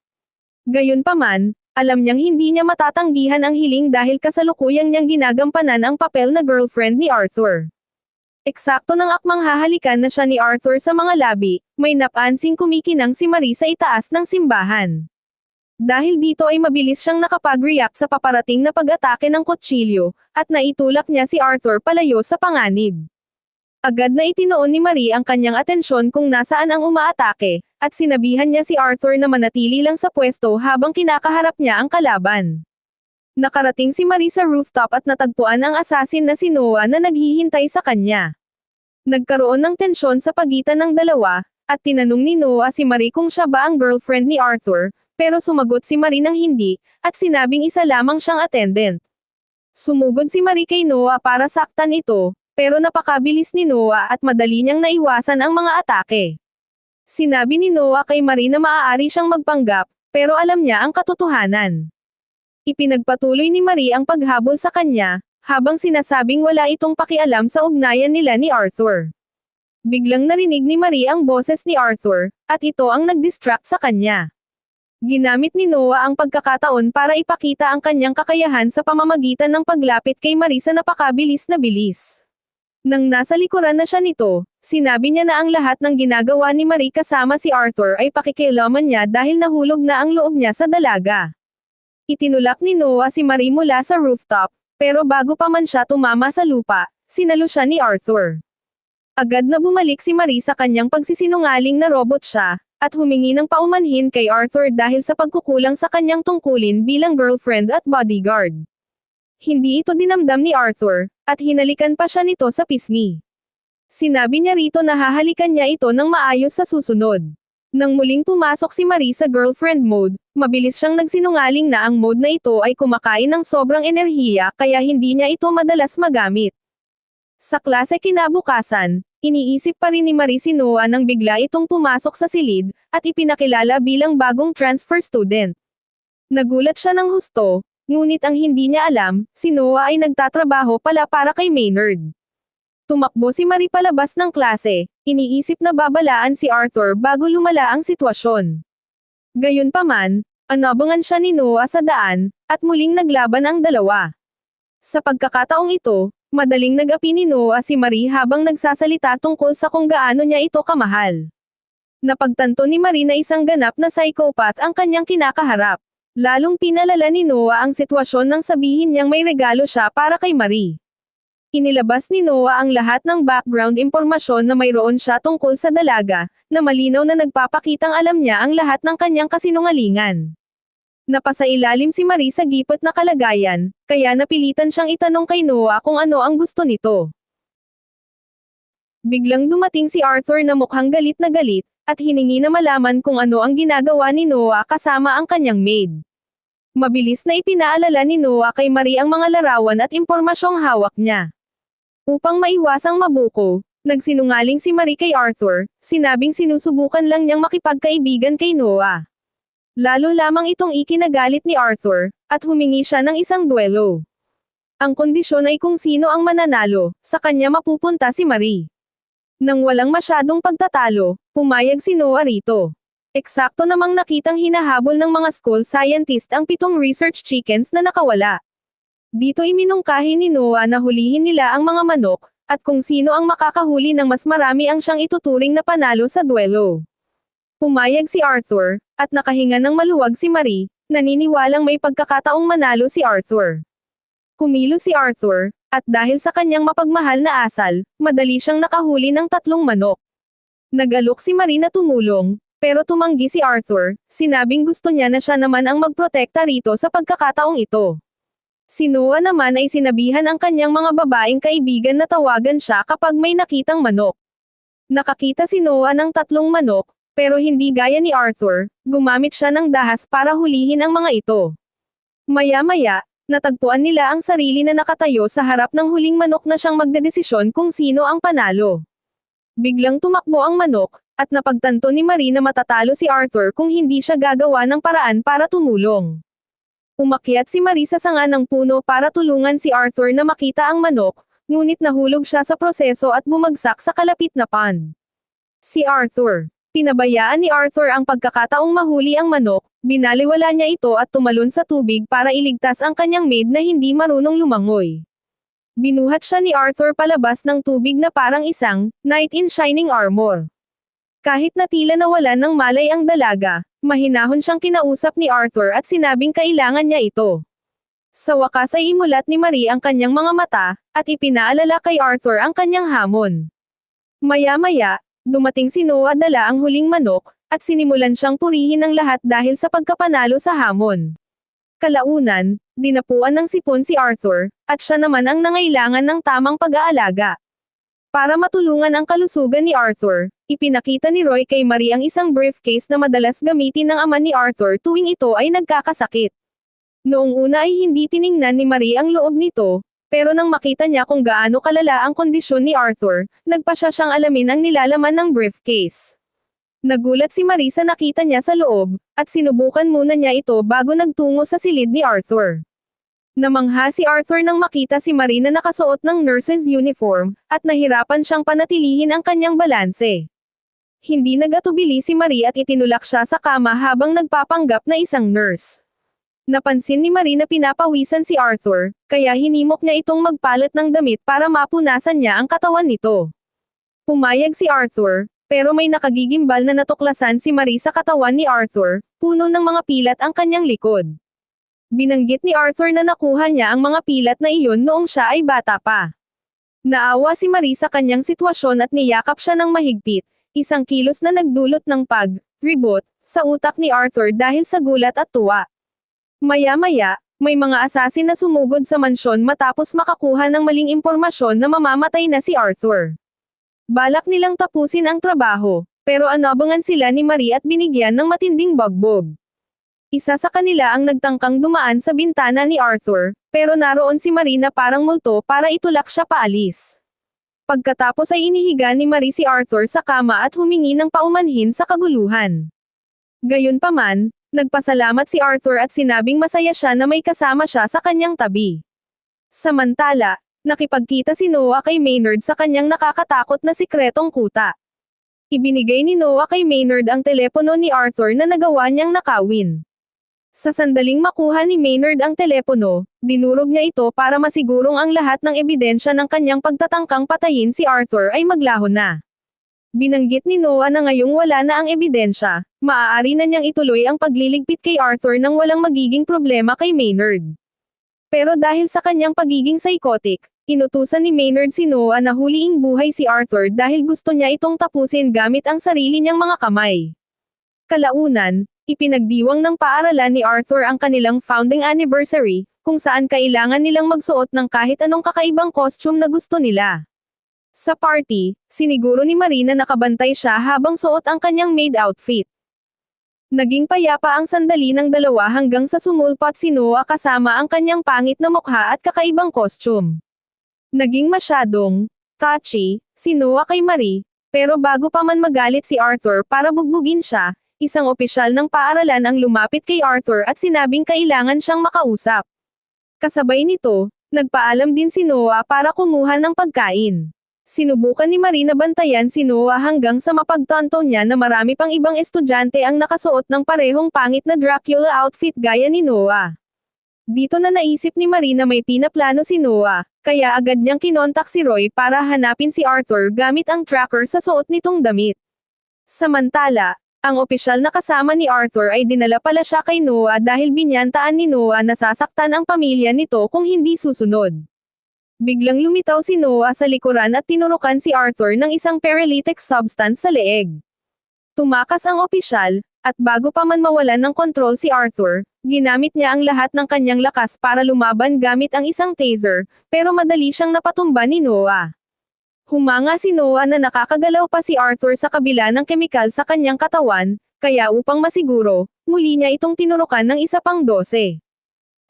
Gayunpaman, alam niyang hindi niya matatanggihan ang hiling dahil kasalukuyang niyang ginagampanan ang papel na girlfriend ni Arthur. Eksakto ng akmang hahalikan na siya ni Arthur sa mga labi, may napansing kumikinang si Marie sa itaas ng simbahan. Dahil dito ay mabilis siyang nakapag-react sa paparating na pag-atake ng kutsilyo, at naitulak niya si Arthur palayo sa panganib. Agad na itinoon ni Marie ang kanyang atensyon kung nasaan ang umaatake, at sinabihan niya si Arthur na manatili lang sa pwesto habang kinakaharap niya ang kalaban. Nakarating si Marie sa rooftop at natagpuan ang assassin na si Noah na naghihintay sa kanya. Nagkaroon ng tensyon sa pagitan ng dalawa, at tinanong ni Noah si Marie kung siya ba ang girlfriend ni Arthur, pero sumagot si Marie ng hindi, at sinabing isa lamang siyang attendant. Sumugod si Marie kay Noah para saktan ito, pero napakabilis ni Noah at madali niyang naiwasan ang mga atake. Sinabi ni Noah kay Marie na maaari siyang magpanggap, pero alam niya ang katotohanan. Ipinagpatuloy ni Marie ang paghabol sa kanya, habang sinasabing wala itong pakialam sa ugnayan nila ni Arthur. Biglang narinig ni Marie ang boses ni Arthur, at ito ang nag-distract sa kanya. Ginamit ni Noah ang pagkakataon para ipakita ang kanyang kakayahan sa pamamagitan ng paglapit kay Marie sa napakabilis na bilis. Nang nasa likuran na siya nito, sinabi niya na ang lahat ng ginagawa ni Marie kasama si Arthur ay pakikialaman niya dahil nahulog na ang loob niya sa dalaga. Itinulak ni Noah si Marie mula sa rooftop, pero bago pa man siya tumama sa lupa, sinalo siya ni Arthur. Agad na bumalik si Marie sa kanyang pagsisinungaling na robot siya, at humingi ng paumanhin kay Arthur dahil sa pagkukulang sa kanyang tungkulin bilang girlfriend at bodyguard. Hindi ito dinamdam ni Arthur, at hinalikan pa siya nito sa pisngi. Sinabi niya rito na hahalikan niya ito ng maayos sa susunod. Nang muling pumasok si Marie sa girlfriend mode, mabilis siyang nagsinungaling na ang mode na ito ay kumakain ng sobrang enerhiya kaya hindi niya ito madalas magamit. Sa klase kinabukasan, iniisip pa rin ni Marie si Noah nang bigla itong pumasok sa silid, at ipinakilala bilang bagong transfer student. Nagulat siya ng husto, ngunit ang hindi niya alam, si Noah ay nagtatrabaho pala para kay Maynard. Tumakbo si Marie palabas ng klase, iniisip na babalaan si Arthur bago lumala ang sitwasyon. Gayunpaman, anabangan siya ni Noah sa daan, at muling naglaban ang dalawa. Sa pagkakataong ito, madaling nag-api ni Noah si Marie habang nagsasalita tungkol sa kung gaano niya ito kamahal. Napagtanto ni Marie na isang ganap na psychopath ang kanyang kinakaharap. Lalong pinalala ni Noah ang sitwasyon nang sabihin niyang may regalo siya para kay Marie. Inilabas ni Noah ang lahat ng background impormasyon na mayroon siya tungkol sa dalaga, na malinaw na nagpapakitang alam niya ang lahat ng kanyang kasinungalingan. Napasailalim si Marie sa gipot na kalagayan, kaya napilitan siyang itanong kay Noah kung ano ang gusto nito. Biglang dumating si Arthur na mukhang galit na galit, at hiningi na malaman kung ano ang ginagawa ni Noah kasama ang kanyang maid. Mabilis na ipinaalala ni Noah kay Marie ang mga larawan at impormasyong hawak niya. Upang maiwasang mabuko, nagsinungaling si Marie kay Arthur, sinabing sinusubukan lang niyang makipagkaibigan kay Noah. Lalo lamang itong ikinagalit ni Arthur, at humingi siya ng isang duelo. Ang kondisyon ay kung sino ang mananalo, sa kanya mapupunta si Marie. Nang walang masyadong pagtatalo, pumayag si Noah rito. Eksakto namang nakitang hinahabol ng mga school scientist ang 7 research chickens na nakawala. Dito iminungkahi ni Noah na hulihin nila ang mga manok, at kung sino ang makakahuli ng mas marami ang siyang ituturing na panalo sa duelo. Pumayag si Arthur, at nakahinga ng maluwag si Marie, naniniwalang may pagkakataong manalo si Arthur. Kumilos si Arthur, at dahil sa kanyang mapagmahal na asal, madali siyang nakahuli ng 3 manok. Nag-alok si Marie na tumulong, pero tumanggi si Arthur, sinabing gusto niya na siya naman ang magprotekta rito sa pagkakataong ito. Si Noah naman ay sinabihan ang kanyang mga babaeng kaibigan na tawagan siya kapag may nakitang manok. Nakakita si Noah ng 3 manok, pero hindi gaya ni Arthur, gumamit siya ng dahas para hulihin ang mga ito. Maya-maya, natagpuan nila ang sarili na nakatayo sa harap ng huling manok na siyang magdedesisyon kung sino ang panalo. Biglang tumakbo ang manok, at napagtanto ni Marie na matatalo si Arthur kung hindi siya gagawa ng paraan para tumulong. Umakyat si Marie sa sanga ng puno para tulungan si Arthur na makita ang manok, ngunit nahulog siya sa proseso at bumagsak sa kalapit na pond. Si Arthur. Pinabayaan ni Arthur ang pagkakataong mahuli ang manok, binaliwala niya ito at tumalon sa tubig para iligtas ang kanyang maid na hindi marunong lumangoy. Binuhat siya ni Arthur palabas ng tubig na parang isang knight in shining armor. Kahit na tila nawalan ng malay ang dalaga, mahinahon siyang kinausap ni Arthur at sinabing kailangan niya ito. Sa wakas ay imulat ni Marie ang kanyang mga mata, at ipinaalala kay Arthur ang kanyang hamon. Maya-maya, dumating si Noah dala ang huling manok, at sinimulan siyang purihin ng lahat dahil sa pagkapanalo sa hamon. Kalaunan, dinapuan ng sipon si Arthur, at siya naman ang nangailangan ng tamang pag-aalaga. Para matulungan ang kalusugan ni Arthur, ipinakita ni Roy kay Marie ang isang briefcase na madalas gamitin ng ama ni Arthur tuwing ito ay nagkakasakit. Noong una ay hindi tiningnan ni Marie ang loob nito, pero nang makita niya kung gaano kalala ang kondisyon ni Arthur, nagpasya siyang alamin ang nilalaman ng briefcase. Nagulat si Marie sa nakita niya sa loob, at sinubukan muna niya ito bago nagtungo sa silid ni Arthur. Namangha si Arthur nang makita si Marie na nakasuot ng nurse's uniform, at nahirapan siyang panatilihin ang kanyang balanse. Hindi nagatubili si Marie at itinulak siya sa kama habang nagpapanggap na isang nurse. Napansin ni Marie na pinapawisan si Arthur, kaya hinimok niya itong magpalat ng damit para mapunasan niya ang katawan nito. Pumayag si Arthur, pero may nakagigimbal na natuklasan si Marie sa katawan ni Arthur, puno ng mga pilat ang kanyang likod. Binanggit ni Arthur na nakuha niya ang mga pilat na iyon noong siya ay bata pa. Naawa si Marie sa kanyang sitwasyon at niyakap siya ng mahigpit, isang kilos na nagdulot ng pag-reboot sa utak ni Arthur dahil sa gulat at tuwa. Maya-maya, may mga asasin na sumugod sa mansyon matapos makakuha ng maling impormasyon na mamamatay na si Arthur. Balak nilang tapusin ang trabaho, Pero anabangan sila ni Marie at binigyan ng matinding bagbog. Isa sa kanila ang nagtangkang dumaan sa bintana ni Arthur, pero naroon si Marie na parang multo para itulak siya paalis. Pagkatapos ay inihiga ni Marie si Arthur sa kama at humingi ng paumanhin sa kaguluhan. Gayunpaman, nagpasalamat si Arthur at sinabing masaya siya na may kasama siya sa kanyang tabi. Samantala, nakipagkita si Noah kay Maynard sa kanyang nakakatakot na sikretong kuta. Ibinigay ni Noah kay Maynard ang telepono ni Arthur na nagawa niyang nakawin. Sa sandaling makuha ni Maynard ang telepono, dinurog niya ito para masigurong ang lahat ng ebidensya ng kanyang pagtatangkang patayin si Arthur ay maglaho na. Binanggit ni Noah na ngayong wala na ang ebidensya, maaari na niyang ituloy ang pagliligpit kay Arthur nang walang magiging problema kay Maynard. Pero dahil sa kanyang pagiging psychotic, inutusan ni Maynard si Noah na huliing buhay si Arthur dahil gusto niya itong tapusin gamit ang sarili niyang mga kamay. Kalaunan, ipinagdiwang ng paaralan ni Arthur ang kanilang founding anniversary, kung saan kailangan nilang magsuot ng kahit anong kakaibang costume na gusto nila. Sa party, siniguro ni Marie na nakabantay siya habang suot ang kanyang maid outfit. Naging payapa ang sandali ng dalawa hanggang sa sumulpat si Noah kasama ang kanyang pangit na mukha at kakaibang costume. Naging masyadong touchy si Noah kay Marie, pero bago pa man magalit si Arthur para bugbugin siya, isang opisyal ng paaralan ang lumapit kay Arthur at sinabing kailangan siyang makausap. Kasabay nito, nagpaalam din si Noah para kumuha ng pagkain. Sinubukan ni Marie na bantayan si Noah hanggang sa mapagtanto niya na marami pang ibang estudyante ang nakasuot ng parehong pangit na Dracula outfit gaya ni Noah. Dito na naisip ni Marie na may pinaplano si Noah, kaya agad niyang kinontak si Roy para hanapin si Arthur gamit ang tracker sa suot nitong damit. Samantala, ang opisyal na kasama ni Arthur ay dinala pala siya kay Noah dahil binyantaan ni Noah na sasaktan ang pamilya nito kung hindi susunod. Biglang lumitaw si Noah sa likuran at tinurukan si Arthur ng isang paralytic substance sa leeg. Tumakas ang opisyal, at bago pa man mawalan ng kontrol si Arthur, ginamit niya ang lahat ng kanyang lakas para lumaban gamit ang isang taser, pero madali siyang napatumba ni Noah. Humanga si Noah na nakakagalaw pa si Arthur sa kabila ng kemikal sa kanyang katawan, kaya upang masiguro, muli niya itong tinurukan ng isa pang 12.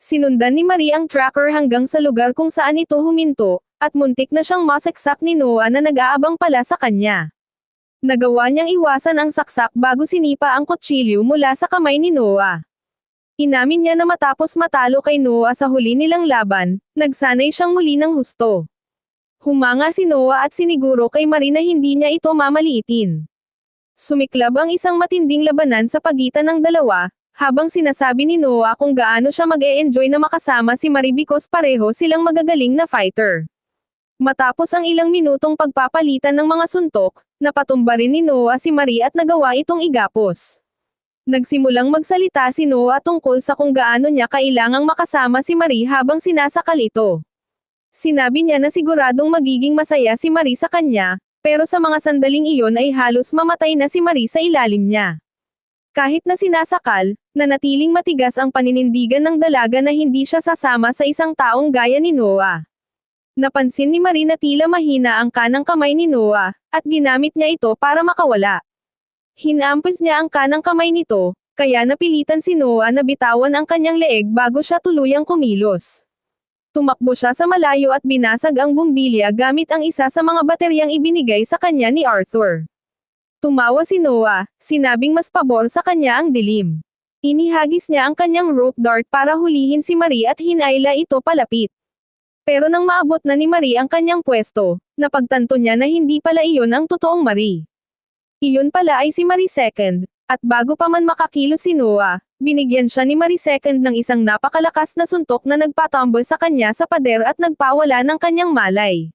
Sinundan ni Marie ang tracker hanggang sa lugar kung saan ito huminto, at muntik na siyang masaksak ni Noah na nag-aabang pala sa kanya. Nagawa niyang iwasan ang saksak bago sinipa ang kutsilyo mula sa kamay ni Noah. Inamin niya na matapos matalo kay Noah sa huli nilang laban, nagsanay siyang muli ng husto. Humanga si Noah at siniguro kay Marie na hindi niya ito mamaliitin. Sumiklab ang isang matinding labanan sa pagitan ng dalawa, habang sinasabi ni Noah kung gaano siya mag-e-enjoy na makasama si Marie because pareho silang magagaling na fighter. Matapos ang ilang minutong pagpapalitan ng mga suntok, napatumba rin ni Noah si Marie at nagawa itong igapos. Nagsimulang magsalita si Noah tungkol sa kung gaano niya kailangang makasama si Marie habang sinasakal ito. Sinabi niya na siguradong magiging masaya si Marie sa kanya, pero sa mga sandaling iyon ay halos mamatay na si Marie sa ilalim niya. Kahit na sinasakal, nanatiling matigas ang paninindigan ng dalaga na hindi siya sasama sa isang taong gaya ni Noah. Napansin ni Marie na tila mahina ang kanang kamay ni Noah, at ginamit niya ito para makawala. Hinampis niya ang kanang kamay nito, kaya napilitan si Noah na bitawan ang kanyang leeg bago siya tuluyang kumilos. Tumakbo siya sa malayo at binasag ang bumbilya gamit ang isa sa mga bateryang ibinigay sa kanya ni Arthur. Tumawa si Noah, sinabing mas pabor sa kanya ang dilim. Inihagis niya ang kanyang rope dart para hulihin si Marie at hinayla ito palapit. Pero nang maabot na ni Marie ang kanyang pwesto, napagtanto niya na hindi pala iyon ang totoong Marie. Iyon pala ay si Marie II, at bago pa man makakilos si Noah, binigyan siya ni Marie II ng isang napakalakas na suntok na nagpatumble sa kanya sa pader at nagpawala ng kanyang malay.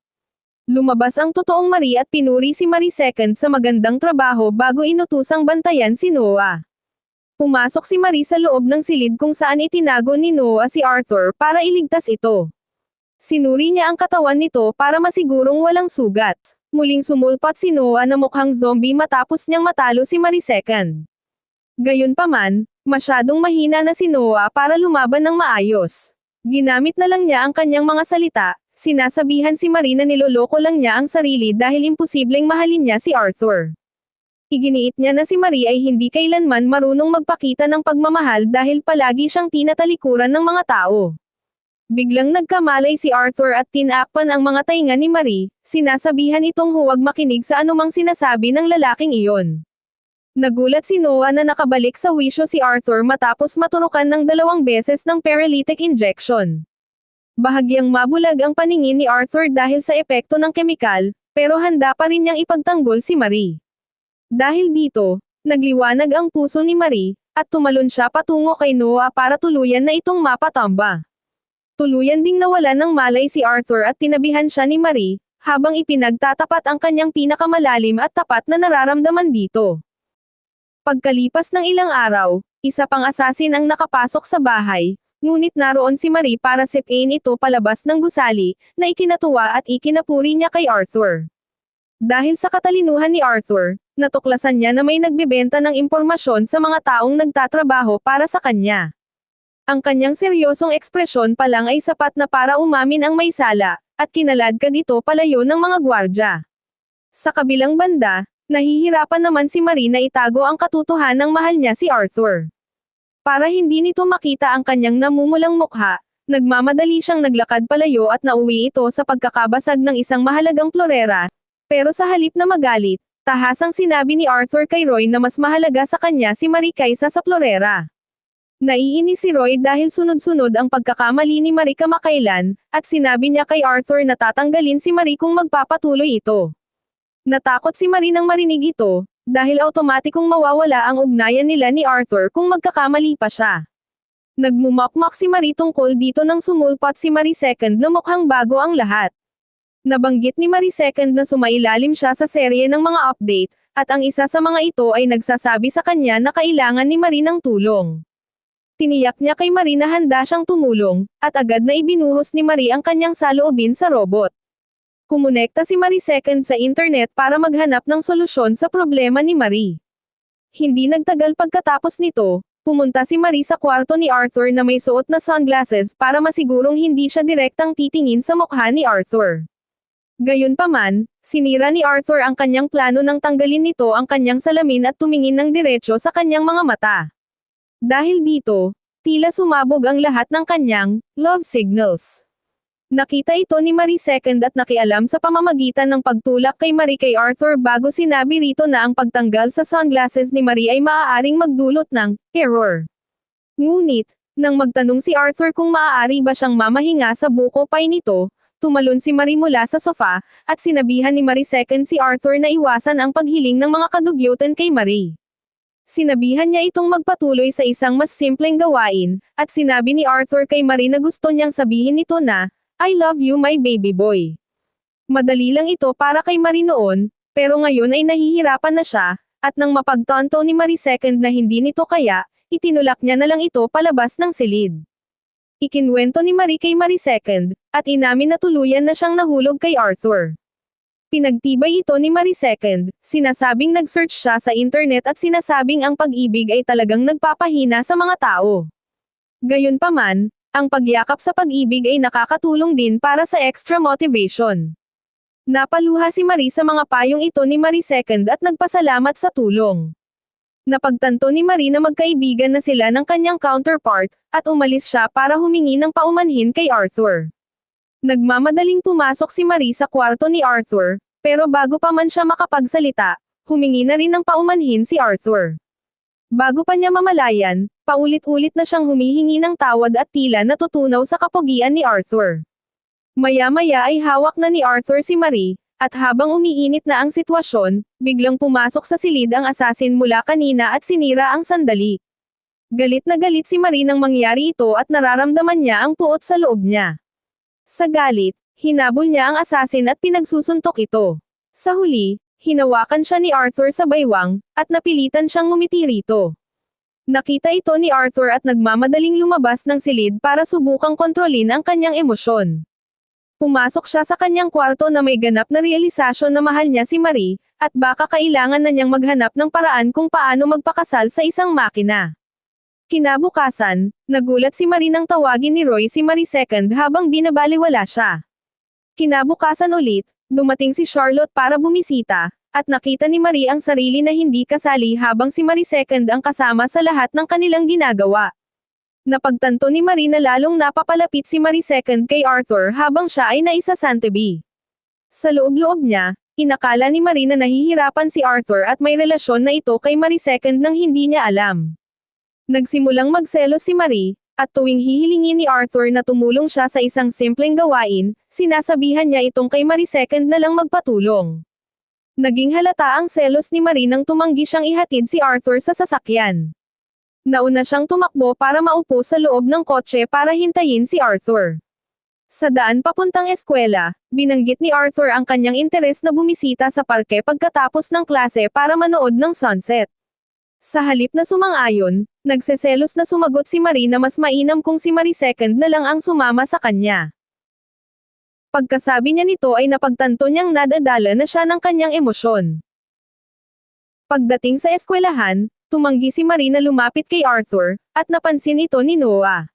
Lumabas ang totoong Marie at pinuri si Marie II sa magandang trabaho bago inutusang bantayan si Noah. Pumasok si Marie sa loob ng silid kung saan itinago ni Noah si Arthur para iligtas ito. Sinuri niya ang katawan nito para masigurong walang sugat. Muling sumulpat si Noah na mukhang zombie matapos niyang matalo si Marie II. Gayunpaman, masyadong mahina na si Noah para lumaban ng maayos. Ginamit na lang niya ang kanyang mga salita, sinasabihan si Marie na niloloko lang niya ang sarili dahil imposibleng mahalin niya si Arthur. Iginiit niya na si Marie ay hindi kailanman marunong magpakita ng pagmamahal dahil palagi siyang tinatalikuran ng mga tao. Biglang nagkamalay si Arthur at tinakpan ang mga tainga ni Marie, sinasabihan itong huwag makinig sa anumang sinasabi ng lalaking iyon. Nagulat si Noah na nakabalik sa wisyo si Arthur matapos maturukan ng 2 beses ng paralytic injection. Bahagyang mabulag ang paningin ni Arthur dahil sa epekto ng kemikal, pero handa pa rin niyang ipagtanggol si Marie. Dahil dito, nagliwanag ang puso ni Marie, at tumalon siya patungo kay Noah para tuluyan na itong mapatamba. Tuluyan ding nawalan ng malay si Arthur at tinabihan siya ni Marie, habang ipinagtatapat ang kanyang pinakamalalim at tapat na nararamdaman dito. Pagkalipas ng ilang araw, isa pang asasin ang nakapasok sa bahay, ngunit naroon si Marie para sipin ito palabas ng gusali, na ikinatuwa at ikinapuri niya kay Arthur. Dahil sa katalinuhan ni Arthur, natuklasan niya na may nagbebenta ng impormasyon sa mga taong nagtatrabaho para sa kanya. Ang kanyang seryosong ekspresyon pa lang ay sapat na para umamin ang may sala, at kinaladkad ito palayo ng mga gwardya. Sa kabilang banda, nahihirapan naman si Marie na itago ang katotohanang mahal niya si Arthur. Para hindi nito makita ang kanyang namumulang mukha, nagmamadali siyang naglakad palayo at nauwi ito sa pagkakabasag ng isang mahalagang florera, pero sa halip na magalit, tahasang sinabi ni Arthur kay Roy na mas mahalaga sa kanya si Marie kaysa sa florera. Naiinis si Roy dahil sunod-sunod ang pagkakamali ni Marie kamakailan, at sinabi niya kay Arthur na tatanggalin si Marie kung magpapatuloy ito. Natakot si Marie nang marinig ito, dahil automatikong mawawala ang ugnayan nila ni Arthur kung magkakamali pa siya. Nagmumakmak si Marie tungkol dito nang sumulpat si Marie II na mukhang bago ang lahat. Nabanggit ni Marie II na sumailalim siya sa serye ng mga update, at ang isa sa mga ito ay nagsasabi sa kanya na kailangan ni Marie ng tulong. Tiniyak niya kay Marie na handa siyang tumulong, at agad na ibinuhos ni Marie ang kanyang saloobin sa robot. Kumonekta si Marie II sa internet para maghanap ng solusyon sa problema ni Marie. Hindi nagtagal pagkatapos nito, pumunta si Marie sa kwarto ni Arthur na may suot na sunglasses para masigurong hindi siya direktang titingin sa mukha ni Arthur. Gayunpaman, sinira ni Arthur ang kanyang plano nang tanggalin nito ang kanyang salamin at tumingin ng diretso sa kanyang mga mata. Dahil dito, tila sumabog ang lahat ng kanyang love signals. Nakita ito ni Marie II at nakialam sa pamamagitan ng pagtulak kay Marie kay Arthur bago sinabi rito na ang pagtanggal sa sunglasses ni Marie ay maaaring magdulot ng error. Ngunit, nang magtanong si Arthur kung maaari ba siyang mamahinga sa buko pie nito, tumalon si Marie mula sa sofa, at sinabihan ni Marie II si Arthur na iwasan ang paghiling ng mga kadugyutan kay Marie. Sinabihan niya itong magpatuloy sa isang mas simpleng gawain, at sinabi ni Arthur kay Marie na gusto niyang sabihin nito na, I love you my baby boy. Madali lang ito para kay Marie noon, pero ngayon ay nahihirapan na siya, at nang mapagtanto ni Marie II na hindi nito kaya, itinulak niya na lang ito palabas ng silid. Ikinwento ni Marie kay Marie II, at inamin na tuluyan na siyang nahulog kay Arthur. Pinagtibay ito ni Marie II, sinasabing nag-search siya sa internet at sinasabing ang pag-ibig ay talagang nagpapahina sa mga tao. Gayunpaman, ang pagyakap sa pag-ibig ay nakakatulong din para sa extra motivation. Napaluha si Marie sa mga payong ito ni Marie II at nagpasalamat sa tulong. Napagtanto ni Marie na magkaibigan na sila ng kanyang counterpart, at umalis siya para humingi ng paumanhin kay Arthur. Nagmamadaling pumasok si Marie sa kwarto ni Arthur, pero bago pa man siya makapagsalita, humingi na rin ng paumanhin si Arthur. Bago pa niya mamalayan, paulit-ulit na siyang humihingi ng tawad at tila natutunaw sa kapugian ni Arthur. Maya-maya ay hawak na ni Arthur si Marie, at habang umiinit na ang sitwasyon, biglang pumasok sa silid ang asasin mula kanina at sinira ang sandali. Galit na galit si Marie nang mangyari ito at nararamdaman niya ang puot sa loob niya. Sa galit, hinabol niya ang asasin at pinagsusuntok ito. Sa huli, hinawakan siya ni Arthur sa baywang, at napilitan siyang ngumiti rito. Nakita ito ni Arthur at nagmamadaling lumabas ng silid para subukang kontrolin ang kanyang emosyon. Pumasok siya sa kanyang kwarto na may ganap na realisasyon na mahal niya si Marie, at baka kailangan na niyang maghanap ng paraan kung paano magpakasal sa isang makina. Kinabukasan, nagulat si Marie nang tawagin ni Roy si Marie II habang binabaliwala siya. Kinabukasan ulit, dumating si Charlotte para bumisita, at nakita ni Marie ang sarili na hindi kasali habang si Marie Second ang kasama sa lahat ng kanilang ginagawa. Napagtanto ni Marie na lalong napapalapit si Marie Second kay Arthur habang siya ay naisasantabi. Sa loob-loob niya, inakala ni Marie na nahihirapan si Arthur at may relasyon na ito kay Marie Second nang hindi niya alam. Nagsimulang magselos si Marie, at tuwing hihilingin ni Arthur na tumulong siya sa isang simpleng gawain, sinasabihan niya itong kay Marie Second na lang magpatulong. Naging halata ang selos ni Marie nang tumanggi siyang ihatid si Arthur sa sasakyan. Nauna siyang tumakbo para maupo sa loob ng kotse para hintayin si Arthur. Sa daan papuntang eskwela, binanggit ni Arthur ang kanyang interes na bumisita sa parke pagkatapos ng klase para manood ng sunset. Sa halip na sumang-ayon, nagseselos na sumagot si Marie na mas mainam kung si Marie Second na lang ang sumama sa kanya. Pagkasabi niya nito ay napagtanto niyang nadadala na siya ng kanyang emosyon. Pagdating sa eskwelahan, tumanggi si Marie na lumapit kay Arthur, at napansin ito ni Noah.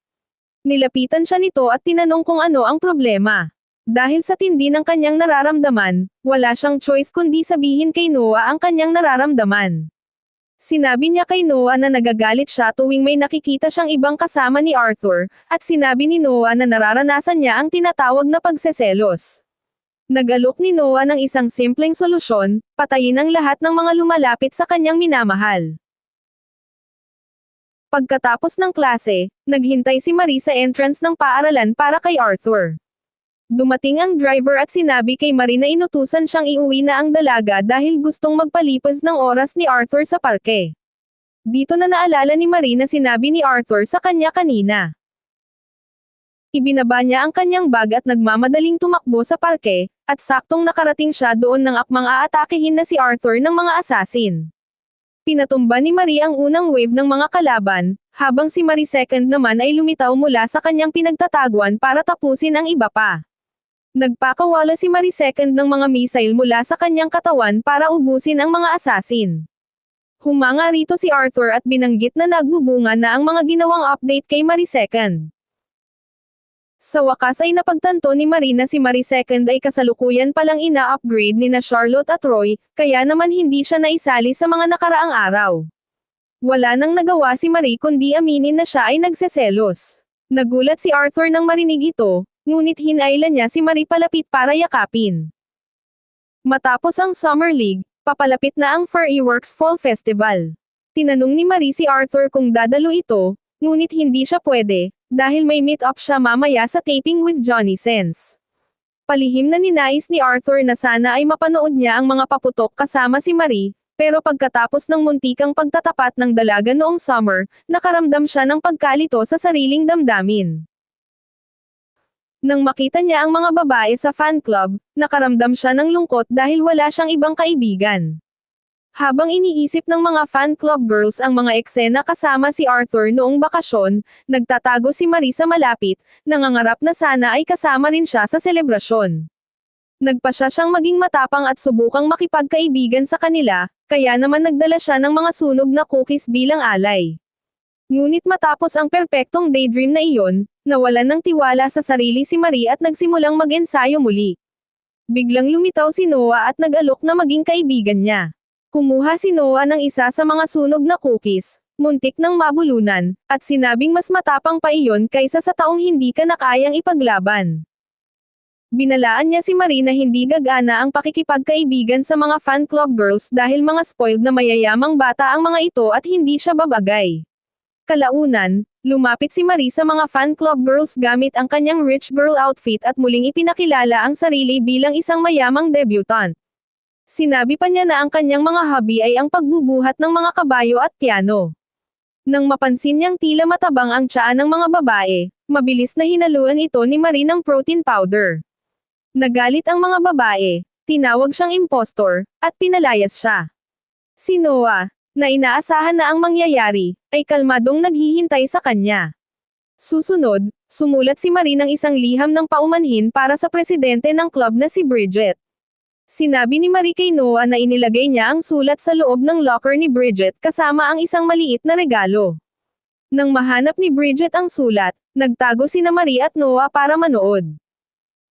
Nilapitan siya nito at tinanong kung ano ang problema. Dahil sa tindi ng kanyang nararamdaman, wala siyang choice kundi sabihin kay Noah ang kanyang nararamdaman. Sinabi niya kay Noah na nagagalit siya tuwing may nakikita siyang ibang kasama ni Arthur, at sinabi ni Noah na nararanasan niya ang tinatawag na pagseselos. Nag-alok ni Noah ng isang simpleng solusyon, patayin ang lahat ng mga lumalapit sa kanyang minamahal. Pagkatapos ng klase, naghintay si Marie sa entrance ng paaralan para kay Arthur. Dumating ang driver at sinabi kay Marie na inutusan siyang iuwi na ang dalaga dahil gustong magpalipas ng oras ni Arthur sa parke. Dito na naalala ni Marie na sinabi ni Arthur sa kanya kanina. Ibinaba niya ang kanyang bag at nagmamadaling tumakbo sa parke, at saktong nakarating siya doon nang akmang aatakehin na si Arthur ng mga asasin. Pinatumba ni Marie ang unang wave ng mga kalaban, habang si Marie Second naman ay lumitaw mula sa kanyang pinagtataguan para tapusin ang iba pa. Nagpakawala si Marie Second ng mga missile mula sa kanyang katawan para ubusin ang mga asasin. Humanga rito si Arthur at binanggit na nagbubunga na ang mga ginawang update kay Marie Second. Sa wakas ay napagtanto ni Marie na si Marie Second ay kasalukuyan palang ina-upgrade ni na Charlotte at Roy, kaya naman hindi siya naisali sa mga nakaraang araw. Wala nang nagawa si Marie kundi aminin na siya ay nagseselos. Nagulat si Arthur nang marinig ito, ngunit hinailan niya si Marie palapit para yakapin. Matapos ang Summer League, papalapit na ang Furry Works Fall Festival. Tinanong ni Marie si Arthur kung dadalo ito, ngunit hindi siya pwede, dahil may meet-up siya mamaya sa taping with Johnny Sins. Palihim na ninais ni Arthur na sana ay mapanood niya ang mga paputok kasama si Marie, pero pagkatapos ng muntikang pagtatapat ng dalaga noong summer, nakaramdam siya ng pagkalito sa sariling damdamin. Nang makita niya ang mga babae sa fan club, nakaramdam siya ng lungkot dahil wala siyang ibang kaibigan. Habang iniisip ng mga fan club girls ang mga eksena kasama si Arthur noong bakasyon, nagtatago si Marie sa malapit, nangangarap na sana ay kasama rin siya sa selebrasyon. Nagpasya siyang maging matapang at subukang makipagkaibigan sa kanila, kaya naman nagdala siya ng mga sunog na cookies bilang alay. Ngunit matapos ang perpektong daydream na iyon, nawalan ng tiwala sa sarili si Marie at nagsimulang mag-ensayo muli. Biglang lumitaw si Noah at nag-alok na maging kaibigan niya. Kumuha si Noah ng isa sa mga sunog na cookies, muntik ng mabulunan, at sinabing mas matapang pa iyon kaysa sa taong hindi ka na kayang ipaglaban. Binalaan niya si Marie na hindi gagana ang pakikipagkaibigan sa mga fan club girls dahil mga spoiled na mayayamang bata ang mga ito at hindi siya babagay. Kalaunan, lumapit si Marie sa mga fan club girls gamit ang kanyang rich girl outfit at muling ipinakilala ang sarili bilang isang mayamang debutante. Sinabi pa niya na ang kanyang mga hobby ay ang pagbubuhat ng mga kabayo at piano. Nang mapansin niyang tila matabang ang tiyan ng mga babae, mabilis na hinaluan ito ni Marie ng protein powder. Nagalit ang mga babae, tinawag siyang impostor, at pinalayas siya. Si Noah, na inaasahan na ang mangyayari, ay kalmadong naghihintay sa kanya. Susunod, sumulat si Marie ng isang liham ng paumanhin para sa presidente ng club na si Bridget. Sinabi ni Marie kay Noah na inilagay niya ang sulat sa loob ng locker ni Bridget kasama ang isang maliit na regalo. Nang mahanap ni Bridget ang sulat, nagtago sina Marie at Noah para manood.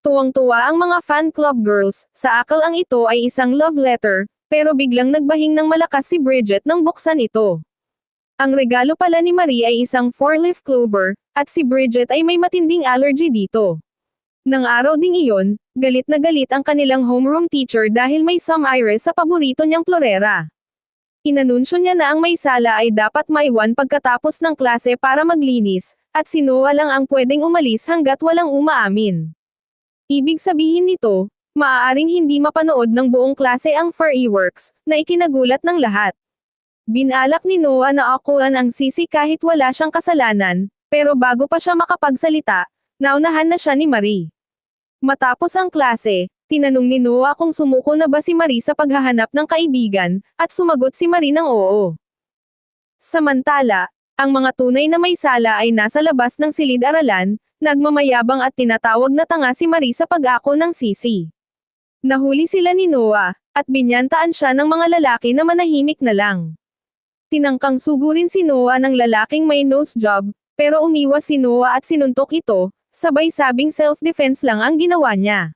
Tuwang-tuwa ang mga fan club girls, sa akal ang ito ay isang love letter, Pero biglang nagbahing ng malakas si Bridget nang buksan ito. Ang regalo pala ni Marie ay isang 4-leaf clover, at si Bridget ay may matinding allergy dito. Nang araw ding iyon, galit na galit ang kanilang homeroom teacher dahil may some iris sa paborito niyang florera. Inanunsyo niya na ang may sala ay dapat maiwan pagkatapos ng klase para maglinis, at si Noah lang ang pwedeng umalis hanggat walang umaamin. Ibig sabihin nito, maaaring hindi mapanood ng buong klase ang fireworks, na ikinagulat ng lahat. Binalak ni Noah na akuan ang sisi kahit wala siyang kasalanan, pero bago pa siya makapagsalita, naunahan na siya ni Marie. Matapos ang klase, tinanong ni Noah kung sumuko na ba si Marie sa paghahanap ng kaibigan, at sumagot si Marie ng oo. Samantala, ang mga tunay na may sala ay nasa labas ng silid-aralan, nagmamayabang at tinatawag na tanga si Marie sa pag-ako ng sisi. Nahuli sila ni Noah, at binyantaan siya ng mga lalaki na manahimik na lang. Tinangkang sugurin si Noah ng lalaking may nose job, pero umiwas si Noah at sinuntok ito, sabay sabing self-defense lang ang ginawa niya.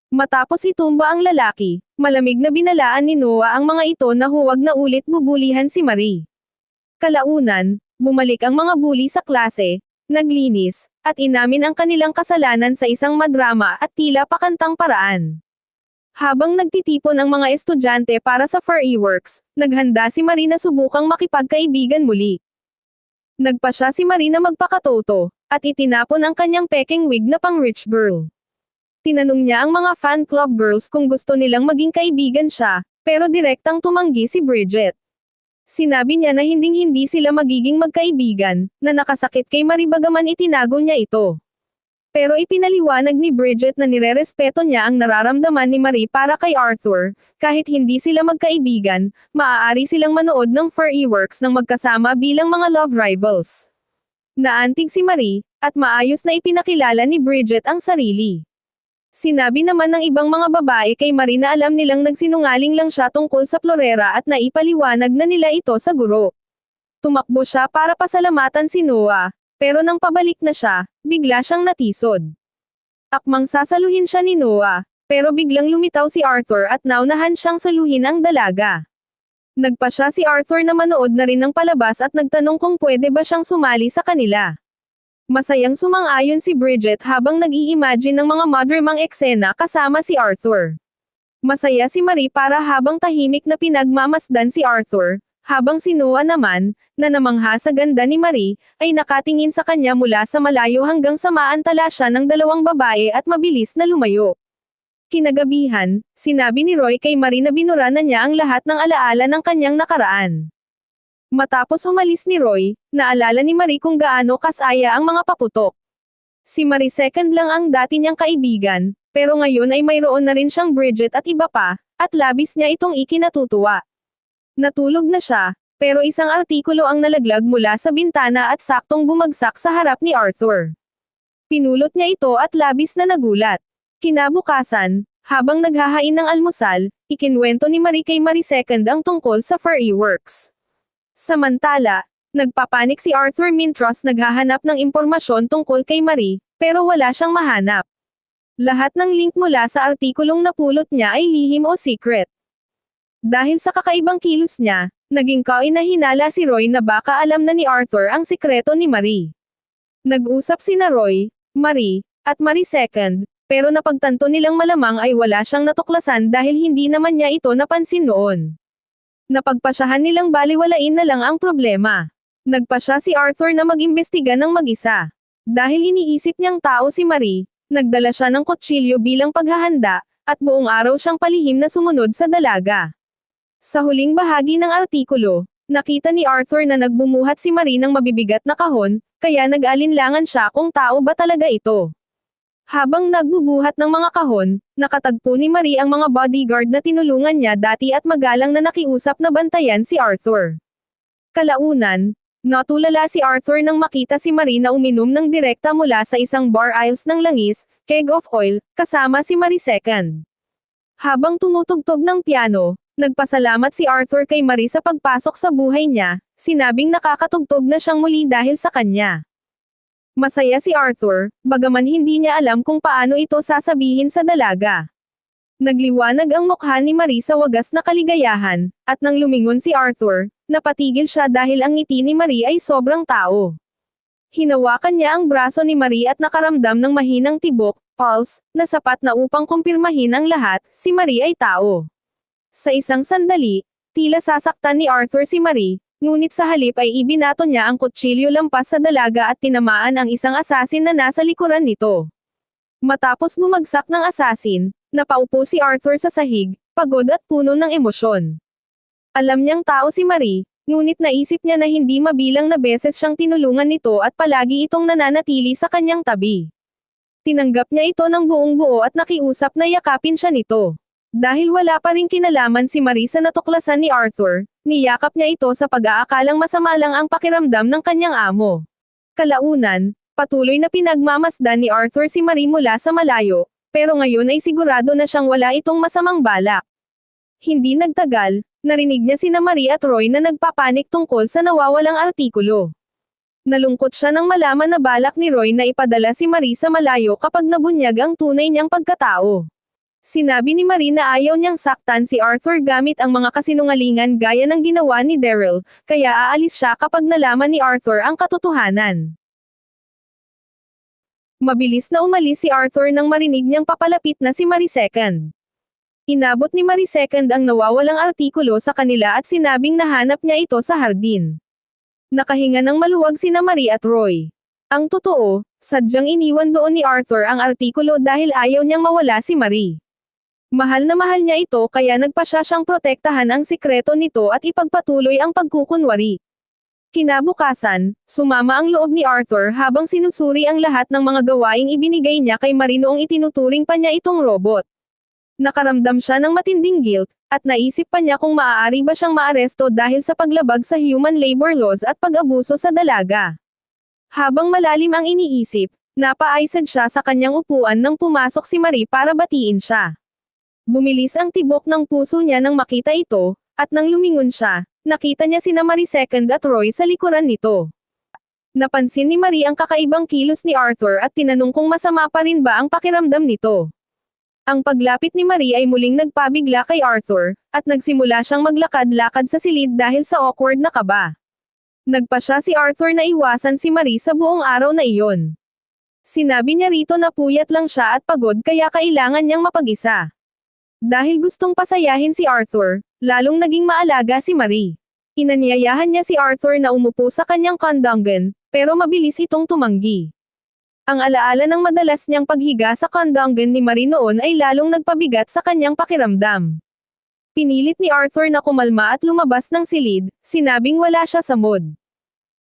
Matapos itumba ang lalaki, malamig na binalaan ni Noah ang mga ito na huwag na ulit bubulihan si Marie. Kalaunan, bumalik ang mga bully sa klase, naglinis, at inamin ang kanilang kasalanan sa isang madrama at tila pakantang paraan. Habang nagtitipon ang mga estudyante para sa fireworks, naghanda si Marie na subukang makipagkaibigan muli. Nagpa siya si Marie na magpakatoto, at itinapon ang kanyang peking wig na pang rich girl. Tinanong niya ang mga fan club girls kung gusto nilang maging kaibigan siya, pero direktang tumanggi si Bridget. Sinabi niya na hinding-hindi sila magiging magkaibigan, na nakasakit kay Marie bagaman itinago niya ito. Pero ipinaliwanag ni Bridget na nirerespeto niya ang nararamdaman ni Marie para kay Arthur, kahit hindi sila magkaibigan, maaari silang manood ng fireworks ng magkasama bilang mga love rivals. Naantig si Marie, at maayos na ipinakilala ni Bridget ang sarili. Sinabi naman ng ibang mga babae kay Marie na alam nilang nagsinungaling lang siya tungkol sa florera at naipaliwanag na nila ito sa guro. Tumakbo siya para pasalamatan si Noah, pero nang pabalik na siya, bigla siyang natisod. Akmang sasaluhin siya ni Noah, pero biglang lumitaw si Arthur at naunahan siyang saluhin ang dalaga. Nagpa siya si Arthur na manood na rin ng palabas at nagtanong kung pwede ba siyang sumali sa kanila. Masayang sumang-ayon si Bridget habang nag-i-imagine ng mga madramang eksena kasama si Arthur. Masaya si Marie para habang tahimik na pinagmamasdan si Arthur, habang si Noah naman, na namangha sa ganda ni Marie, ay nakatingin sa kanya mula sa malayo hanggang sa maantala siya ng dalawang babae at mabilis na lumayo. Kinagabihan, sinabi ni Roy kay Marie na binura na niya ang lahat ng alaala ng kanyang nakaraan. Matapos umalis ni Roy, naalala ni Marie kung gaano kasaya ang mga paputok. Si Marie second lang ang dati niyang kaibigan, pero ngayon ay mayroon na rin siyang Bridget at iba pa, at labis niya itong ikinatutuwa. Natulog na siya, pero isang artikulo ang nalaglag mula sa bintana at saktong bumagsak sa harap ni Arthur. Pinulot niya ito at labis na nagulat. Kinabukasan, habang naghahain ng almusal, ikinwento ni Marie kay Marie second ang tungkol sa fireworks. Samantala, nagpapanik si Arthur Mintros naghahanap ng impormasyon tungkol kay Marie, pero wala siyang mahanap. Lahat ng link mula sa artikulong napulot niya ay lihim o secret. Dahil sa kakaibang kilos niya, naging kainahinala si Roy na baka alam na ni Arthur ang sikreto ni Marie. Nag-usap sina Roy, Marie, at Marie second, pero napagtanto nilang malamang ay wala siyang natuklasan dahil hindi naman niya ito napansin noon. Napagpasyahan nilang baliwalain na lang ang problema. Nagpasya si Arthur na mag-imbestiga ng mag-isa. Dahil iniisip niyang tao si Marie, nagdala siya ng kutsilyo bilang paghahanda, at buong araw siyang palihim na sumunod sa dalaga. Sa huling bahagi ng artikulo, nakita ni Arthur na nagbumuhat si Marie ng mabibigat na kahon, kaya nag-alinlangan siya kung tao ba talaga ito. Habang nagbubuhat ng mga kahon, nakatagpo ni Marie ang mga bodyguard na tinulungan niya dati at magalang na nakiusap na bantayan si Arthur. Kalaunan, natulala si Arthur nang makita si Marie na uminom ng direkta mula sa isang bar aisles ng langis, keg of oil, kasama si Marie second. Habang tumutugtog ng piano, nagpasalamat si Arthur kay Marie sa pagpasok sa buhay niya, sinabing nakakatugtog na siyang muli dahil sa kanya. Masaya si Arthur, bagaman hindi niya alam kung paano ito sasabihin sa dalaga. Nagliwanag ang mukha ni Marie sa wagas na kaligayahan, at nang lumingon si Arthur, napatigil siya dahil ang ngiti ni Marie ay sobrang tao. Hinawakan niya ang braso ni Marie at nakaramdam ng mahinang tibok, pulse, na sapat na upang kumpirmahin ang lahat, si Marie ay tao. Sa isang sandali, tila sasaktan ni Arthur si Marie, ngunit sa halip ay ibinato niya ang kutsilyo lampas sa dalaga at tinamaan ang isang asasin na nasa likuran nito. Matapos bumagsak ng asasin, napaupo si Arthur sa sahig, pagod at puno ng emosyon. Alam niyang tao si Marie, ngunit naisip niya na hindi mabilang na beses siyang tinulungan nito at palagi itong nananatili sa kanyang tabi. Tinanggap niya ito ng buong buo at nakiusap na yakapin siya nito. Dahil wala pa ring kinalaman si Marie sa natuklasan ni Arthur, niyakap niya ito sa pag-aakalang masama lang ang pakiramdam ng kanyang amo. Kalaunan, patuloy na pinagmamasdan ni Arthur si Marie mula sa malayo, pero ngayon ay sigurado na siyang wala itong masamang balak. Hindi nagtagal, narinig niya sina Marie at Roy na nagpapanik tungkol sa nawawalang artikulo. Nalungkot siya nang malaman na balak ni Roy na ipadala si Marie sa malayo kapag nabunyag ang tunay niyang pagkatao. Sinabi ni Marie na ayaw niyang saktan si Arthur gamit ang mga kasinungalingan gaya ng ginawa ni Daryl, kaya aalis siya kapag nalaman ni Arthur ang katotohanan. Mabilis na umalis si Arthur nang marinig niyang papalapit na si Marie II. Inabot ni Marie II ang nawawalang artikulo sa kanila at sinabing nahanap niya ito sa hardin. Nakahinga ng maluwag sina Marie at Roy. Ang totoo, sadyang iniwan doon ni Arthur ang artikulo dahil ayaw niyang mawala si Marie. Mahal na mahal niya ito kaya nagpasya siyang protektahan ang sikreto nito at ipagpatuloy ang pagkukunwari. Kinabukasan, sumama ang loob ni Arthur habang sinusuri ang lahat ng mga gawaing ibinigay niya kay Marie noong itinuturing pa niya itong robot. Nakaramdam siya ng matinding guilt, at naisip pa niya kung maaari ba siyang maaresto dahil sa paglabag sa human labor laws at pag-abuso sa dalaga. Habang malalim ang iniisip, napaaysad siya sa kanyang upuan nang pumasok si Marie para batiin siya. Bumilis ang tibok ng puso niya nang makita ito, at nang lumingon siya, nakita niya sina Marie II at Roy sa likuran nito. Napansin ni Marie ang kakaibang kilos ni Arthur at tinanong kung masama pa rin ba ang pakiramdam nito. Ang paglapit ni Marie ay muling nagpabigla kay Arthur, at nagsimula siyang maglakad-lakad sa silid dahil sa awkward na kaba. Nagpasya si Arthur na iwasan si Marie sa buong araw na iyon. Sinabi niya rito na puyat lang siya at pagod kaya kailangan niyang mapag-isa. Dahil gustong pasayahin si Arthur, lalong naging maalaga si Marie. Inanyayahan niya si Arthur na umupo sa kanyang kandanggan, pero mabilis itong tumanggi. Ang alaala ng madalas niyang paghiga sa kandanggan ni Marie noon ay lalong nagpabigat sa kanyang pakiramdam. Pinilit ni Arthur na kumalma at lumabas ng silid, sinabing wala siya sa mood.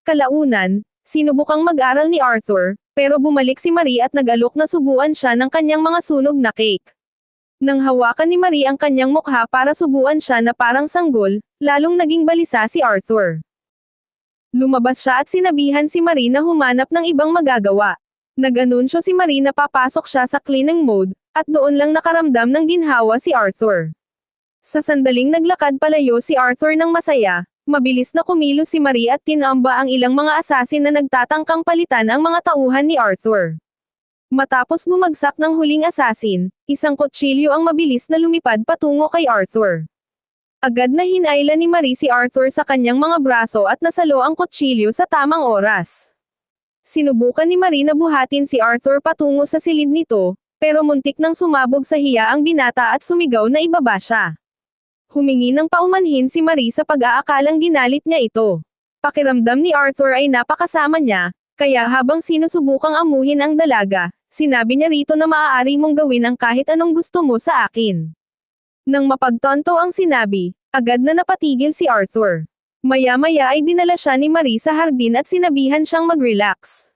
Kalaunan, sinubukang mag-aral ni Arthur, pero bumalik si Marie at nag-alok na subuan siya ng kanyang mga sunog na cake. Nang hawakan ni Marie ang kanyang mukha para subuan siya na parang sanggol, lalong naging balisa si Arthur. Lumabas siya at sinabihan si Marie na humanap ng ibang magagawa. Nag-anunsyo si Marie na papasok siya sa cleaning mode, at doon lang nakaramdam ng ginhawa si Arthur. Sa sandaling naglakad palayo si Arthur ng masaya, mabilis na kumilos si Marie at tinamba ang ilang mga asasin na nagtatangkang palitan ang mga tauhan ni Arthur. Matapos bumagsak ng huling asasin, isang kutsilyo ang mabilis na lumipad patungo kay Arthur. Agad na hinailan ni Marie si Arthur sa kanyang mga braso at nasalo ang kutsilyo sa tamang oras. Sinubukan ni Marie na buhatin si Arthur patungo sa silid nito, pero muntik nang sumabog sa hiya ang binata at sumigaw na ibaba siya. Humingi ng paumanhin si Marie sa pag-aakalang ginalit niya ito. Pakiramdam ni Arthur ay napakasama niya, kaya habang sinusubukang amuhin ang dalaga, sinabi niya rito na maaari mong gawin ang kahit anong gusto mo sa akin. Nang mapagtonto ang sinabi, agad na napatigil si Arthur. Maya-maya ay dinala siya ni Marie sa hardin at sinabihan siyang mag-relax.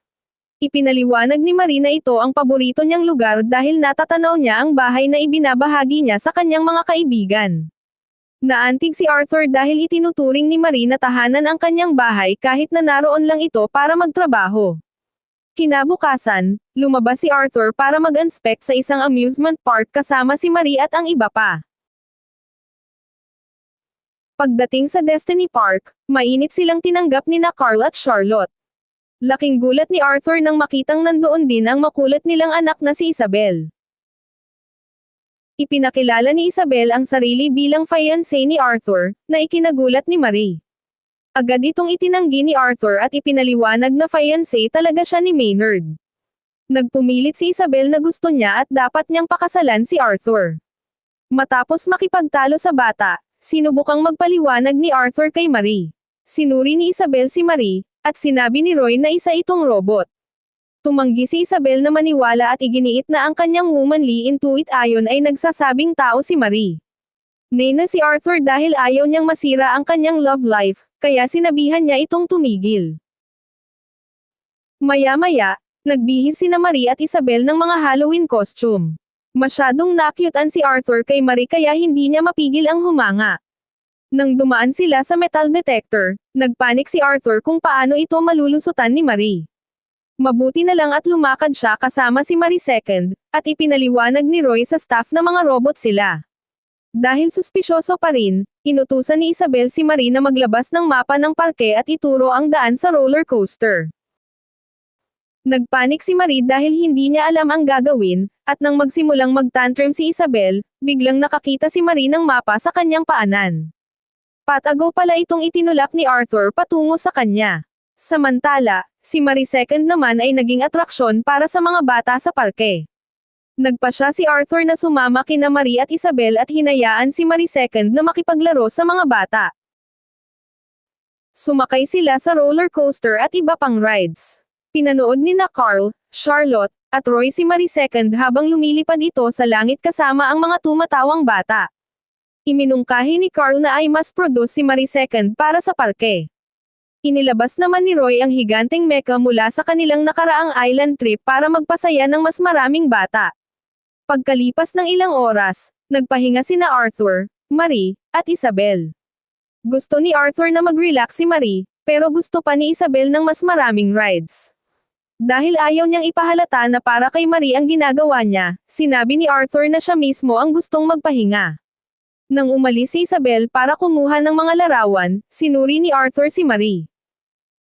Ipinaliwanag ni Marie na ito ang paborito niyang lugar dahil natatanaw niya ang bahay na ibinabahagi niya sa kanyang mga kaibigan. Naantig si Arthur dahil itinuturing ni Marie na tahanan ang kanyang bahay kahit na naroon lang ito para magtrabaho. Kinabukasan, lumabas si Arthur para mag-inspect sa isang amusement park kasama si Marie at ang iba pa. Pagdating sa Destiny Park, mainit silang tinanggap ni Carl at Charlotte. Laking gulat ni Arthur nang makitang nandoon din ang makulit nilang anak na si Isabel. Ipinakilala ni Isabel ang sarili bilang fiancé ni Arthur, na ikinagulat ni Marie. Agad itong itinanggi ni Arthur at ipinaliwanag na fiancé talaga siya ni Maynard. Nagpumilit si Isabel na gusto niya at dapat niyang pakasalan si Arthur. Matapos makipagtalo sa bata, sinubukang magpaliwanag ni Arthur kay Marie. Sinuri ni Isabel si Marie, at sinabi ni Roy na isa itong robot. Tumanggi si Isabel na maniwala at iginiit na ang kanyang womanly intuit ayon ay nagsasabing tao si Marie. Nena si Arthur dahil ayaw niyang masira ang kanyang love life, kaya sinabihan niya itong tumigil. Maya-maya, nagbihis sina Marie at Isabel ng mga Halloween costume. Masyadong nakyutan si Arthur kay Marie kaya hindi niya mapigil ang humanga. Nang dumaan sila sa metal detector, nagpanik si Arthur kung paano ito malulusutan ni Marie. Mabuti na lang at lumakad siya kasama si Marie II, at ipinaliwanag ni Roy sa staff na mga robot sila. Dahil suspisyoso pa rin, inutusan ni Isabel si Marie na maglabas ng mapa ng parke at ituro ang daan sa roller coaster. Nagpanik si Marie dahil hindi niya alam ang gagawin, at nang magsimulang mag-tantrum si Isabel, biglang nakakita si Marie ng mapa sa kanyang paanan. Patago pala itong itinulak ni Arthur patungo sa kanya. Samantala, si Marie II naman ay naging atraksyon para sa mga bata sa parke. Nagpasya si Arthur na sumama kina Marie at Isabel at hinayaan si Marie II na makipaglaro sa mga bata. Sumakay sila sa roller coaster at iba pang rides. Pinanood ni na Carl, Charlotte, at Roy si Marie II habang lumilipad ito sa langit kasama ang mga tumatawang bata. Iminungkahi ni Carl na ay mas produce si Marie II para sa parke. Inilabas naman ni Roy ang higanteng mecha mula sa kanilang nakaraang island trip para magpasaya ng mas maraming bata. Pagkalipas ng ilang oras, nagpahinga sina Arthur, Marie, at Isabel. Gusto ni Arthur na mag-relax si Marie, pero gusto pa ni Isabel ng mas maraming rides. Dahil ayaw niyang ipahalata na para kay Marie ang ginagawa niya, sinabi ni Arthur na siya mismo ang gustong magpahinga. Nang umalis si Isabel para kumuha ng mga larawan, sinuri ni Arthur si Marie.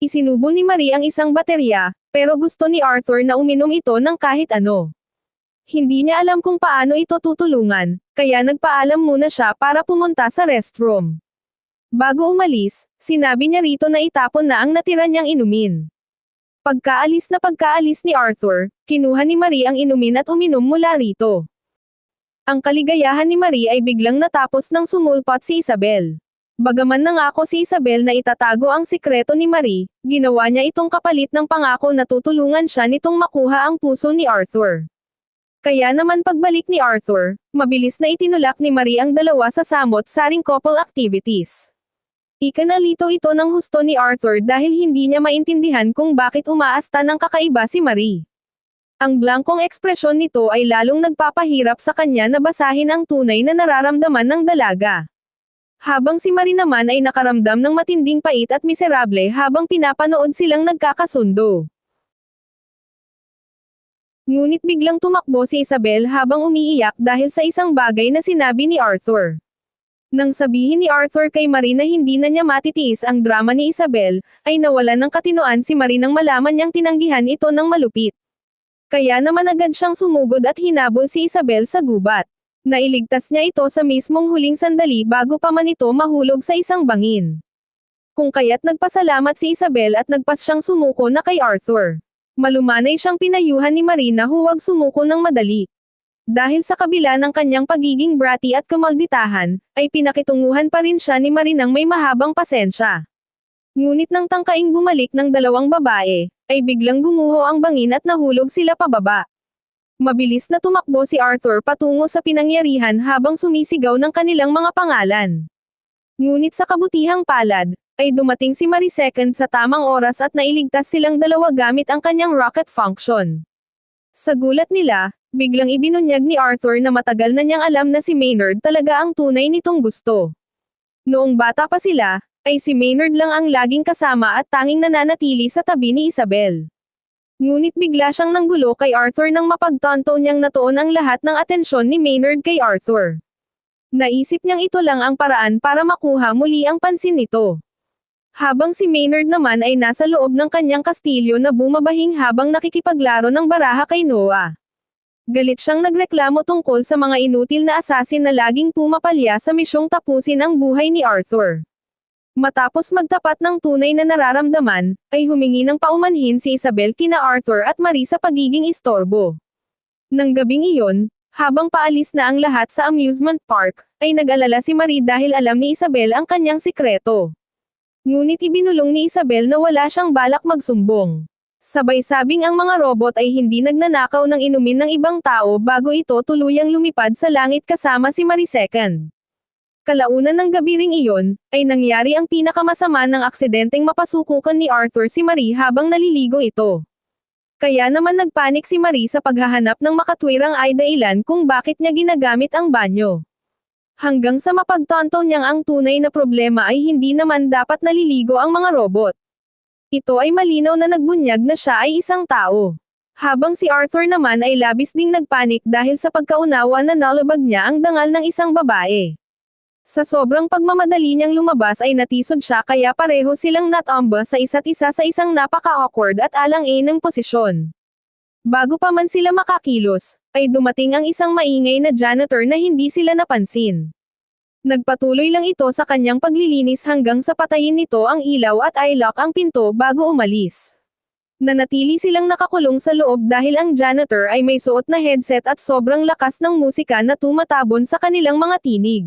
Isinubo ni Marie ang isang baterya, pero gusto ni Arthur na uminom ito ng kahit ano. Hindi niya alam kung paano ito tutulungan, kaya nagpaalam muna siya para pumunta sa restroom. Bago umalis, sinabi niya rito na itapon na ang natira niyang inumin. Pagkaalis ni Arthur, kinuha ni Marie ang inumin at uminom mula rito. Ang kaligayahan ni Marie ay biglang natapos nang sumulpot si Isabel. Bagaman nangako si Isabel na itatago ang sikreto ni Marie, ginawa niya itong kapalit ng pangako na tutulungan siya nitong makuha ang puso ni Arthur. Kaya naman pagbalik ni Arthur, mabilis na itinulak ni Marie ang dalawa sa samot-saring couple activities. Ikanalito ito ng husto ni Arthur dahil hindi niya maintindihan kung bakit umaasta ng kakaiba si Marie. Ang blankong ekspresyon nito ay lalong nagpapahirap sa kanya na basahin ang tunay na nararamdaman ng dalaga. Habang si Marie naman ay nakaramdam ng matinding pait at miserable habang pinapanood silang nagkakasundo. Ngunit biglang tumakbo si Isabel habang umiiyak dahil sa isang bagay na sinabi ni Arthur. Nang sabihin ni Arthur kay Marie na hindi na niya matitiis ang drama ni Isabel, ay nawalan ng katinoan si Marie nang malaman niyang tinanggihan ito ng malupit. Kaya naman agad siyang sumugod at hinabol si Isabel sa gubat. Nailigtas niya ito sa mismong huling sandali bago pa man ito mahulog sa isang bangin. Kung kaya't nagpasalamat si Isabel at nagpas siyang sumuko na kay Arthur. Malumanay siyang pinayuhan ni Marie na huwag sumuko ng madali. Dahil sa kabila ng kanyang pagiging bratty at kamalditahan, ay pinakitunguhan pa rin siya ni Marie ng may mahabang pasensya. Ngunit nang tangkaing bumalik ng dalawang babae, ay biglang gumuho ang bangin at nahulog sila pababa. Mabilis na tumakbo si Arthur patungo sa pinangyarihan habang sumisigaw ng kanilang mga pangalan. Ngunit sa kabutihang palad, ay dumating si Marie II sa tamang oras at nailigtas silang dalawa gamit ang kanyang rocket function. Sa gulat nila, biglang ibinunyag ni Arthur na matagal na niyang alam na si Maynard talaga ang tunay nitong gusto. Noong bata pa sila, ay si Maynard lang ang laging kasama at tanging nananatili sa tabi ni Isabel. Ngunit bigla siyang nanggulo kay Arthur nang mapagtanto niyang natuon ang lahat ng atensyon ni Maynard kay Arthur. Naisip niyang ito lang ang paraan para makuha muli ang pansin nito. Habang si Maynard naman ay nasa loob ng kanyang kastilyo na bumabahing habang nakikipaglaro ng baraha kay Noah. Galit siyang nagreklamo tungkol sa mga inutil na assassin na laging pumapalya sa misyong tapusin ang buhay ni Arthur. Matapos magtapat ng tunay na nararamdaman, ay humingi ng paumanhin si Isabel kina Arthur at Marie sa pagiging istorbo. Nang gabing iyon, habang paalis na ang lahat sa amusement park, ay nag-alala si Marie dahil alam ni Isabel ang kanyang sikreto. Ngunit ibinulong ni Isabel na wala siyang balak magsumbong. Sabay sabing ang mga robot ay hindi nagnanakaw ng inumin ng ibang tao bago ito tuluyang lumipad sa langit kasama si Marie II. Kalaunan ng gabi ring iyon, ay nangyari ang pinakamasama ng aksidenteng mapasukukan ni Arthur si Marie habang naliligo ito. Kaya naman nagpanik si Marie sa paghahanap ng makatwirang ay dahilan kung bakit niya ginagamit ang banyo. Hanggang sa mapagtanto niyang ang tunay na problema ay hindi naman dapat naliligo ang mga robot. Ito ay malinaw na nagbunyag na siya ay isang tao. Habang si Arthur naman ay labis ding nagpanik dahil sa pagkaunawa na nalabag niya ang dangal ng isang babae. Sa sobrang pagmamadali niyang lumabas ay natisod siya kaya pareho silang natamba sa isa't isa sa isang napaka-awkward at alang-inang posisyon. Bago pa man sila makakilos, ay dumating ang isang maingay na janitor na hindi sila napansin. Nagpatuloy lang ito sa kanyang paglilinis hanggang sa patayin nito ang ilaw at i-lock ang pinto bago umalis. Nanatili silang nakakulong sa loob dahil ang janitor ay may suot na headset at sobrang lakas ng musika na tumatabon sa kanilang mga tinig.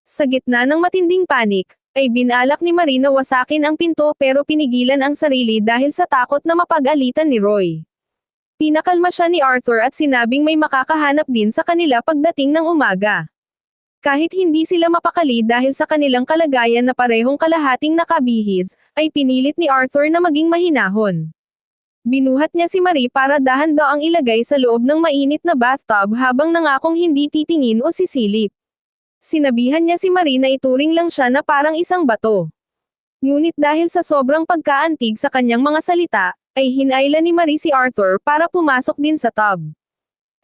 Sa gitna ng matinding panik, ay binalak ni Marie na wasakin ang pinto pero pinigilan ang sarili dahil sa takot na mapag-alitan ni Roy. Pinakalma siya ni Arthur at sinabing may makakahanap din sa kanila pagdating ng umaga. Kahit hindi sila mapakali dahil sa kanilang kalagayan na parehong kalahating nakabihis, ay pinilit ni Arthur na maging mahinahon. Binuhat niya si Marie para dahan-daang ilagay sa loob ng mainit na bathtub habang nangakong hindi titingin o sisilip. Sinabihan niya si Marie na ituring lang siya na parang isang bato. Ngunit dahil sa sobrang pagkaantig sa kanyang mga salita, ay hinailan ni Marie si Arthur para pumasok din sa tub.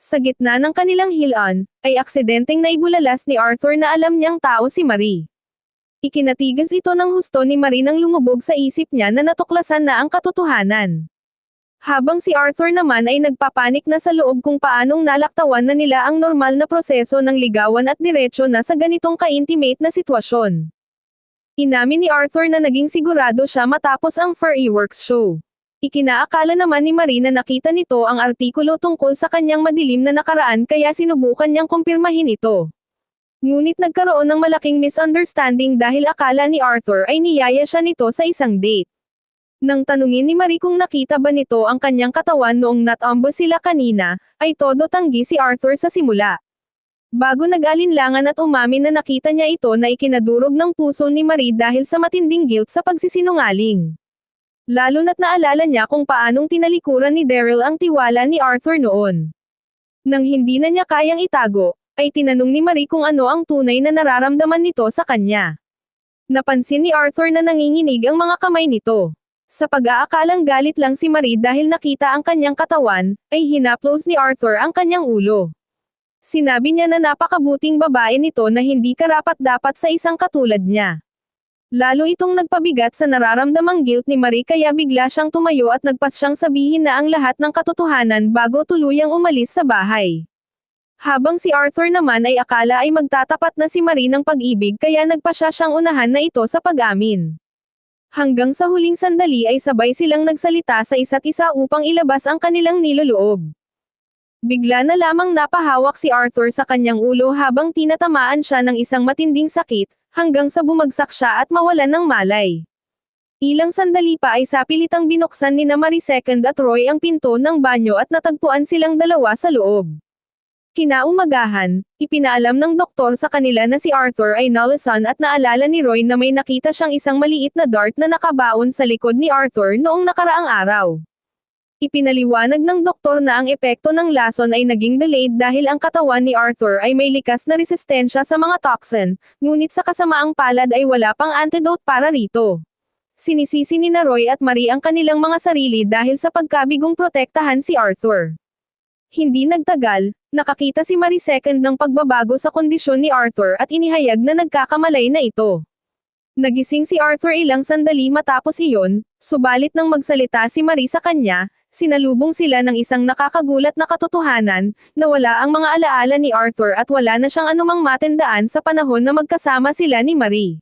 Sa gitna ng kanilang hilaan, ay aksidenteng naibulalas ni Arthur na alam niyang tao si Marie. Ikinatigas ito ng husto ni Marie nang lumubog sa isip niya na natuklasan na ang katotohanan. Habang si Arthur naman ay nagpapanik na sa loob kung paanong nalaktawan na nila ang normal na proseso ng ligawan at diretsyo na sa ganitong ka-intimate na sitwasyon. Inamin ni Arthur na naging sigurado siya matapos ang Furryworks show. Ikinaakala naman ni Marie na nakita nito ang artikulo tungkol sa kanyang madilim na nakaraan kaya sinubukan niyang kumpirmahin ito. Ngunit nagkaroon ng malaking misunderstanding dahil akala ni Arthur ay niyaya siya nito sa isang date. Nang tanungin ni Marie kung nakita ba nito ang kanyang katawan noong natambo sila kanina, ay todo tanggi si Arthur sa simula. Bago nag-alinlangan at umamin na nakita niya ito na ikinadurog ng puso ni Marie dahil sa matinding guilt sa pagsisinungaling. Lalo na't naalala niya kung paanong tinalikuran ni Daryl ang tiwala ni Arthur noon. Nang hindi na niya kayang itago, ay tinanong ni Marie kung ano ang tunay na nararamdaman nito sa kanya. Napansin ni Arthur na nanginginig ang mga kamay nito. Sa pag-aakalang galit lang si Marie dahil nakita ang kanyang katawan, ay hinaplos ni Arthur ang kanyang ulo. Sinabi niya na napakabuting babae nito na hindi karapat-dapat sa isang katulad niya. Lalo itong nagpabigat sa nararamdamang guilt ni Marie kaya bigla siyang tumayo at nagpas siyang sabihin na ang lahat ng katotohanan bago tuluyang umalis sa bahay. Habang si Arthur naman ay akala ay magtatapat na si Marie ng pag-ibig kaya nagpasya siyang unahan na ito sa pag-amin. Hanggang sa huling sandali ay sabay silang nagsalita sa isa't isa upang ilabas ang kanilang niloloob. Bigla na lamang napahawak si Arthur sa kanyang ulo habang tinatamaan siya ng isang matinding sakit, hanggang sa bumagsak siya at mawalan ng malay. Ilang sandali pa ay sapilitang binuksan ni Marie II at Roy ang pinto ng banyo at natagpuan silang dalawa sa loob. Kinaumagahan, ipinaalam ng doktor sa kanila na si Arthur ay nalasan at naalala ni Roy na may nakita siyang isang maliit na dart na nakabaon sa likod ni Arthur noong nakaraang araw. Ipinaliwanag ng doktor na ang epekto ng lason ay naging delayed dahil ang katawan ni Arthur ay may likas na resistensya sa mga toxin, ngunit sa kasamaang palad ay wala pang antidote para rito. Sinisisi ni Roy at Marie ang kanilang mga sarili dahil sa pagkabigong protektahan si Arthur. Hindi nagtagal, nakakita si Marie II ng pagbabago sa kondisyon ni Arthur at inihayag na nagkakamalay na ito. Nagising si Arthur ilang sandali matapos iyon, subalit nang magsalita si Marie sa kanya, sinalubong sila ng isang nakakagulat na katotohanan, na wala ang mga alaala ni Arthur at wala na siyang anumang matandaan sa panahon na magkasama sila ni Marie.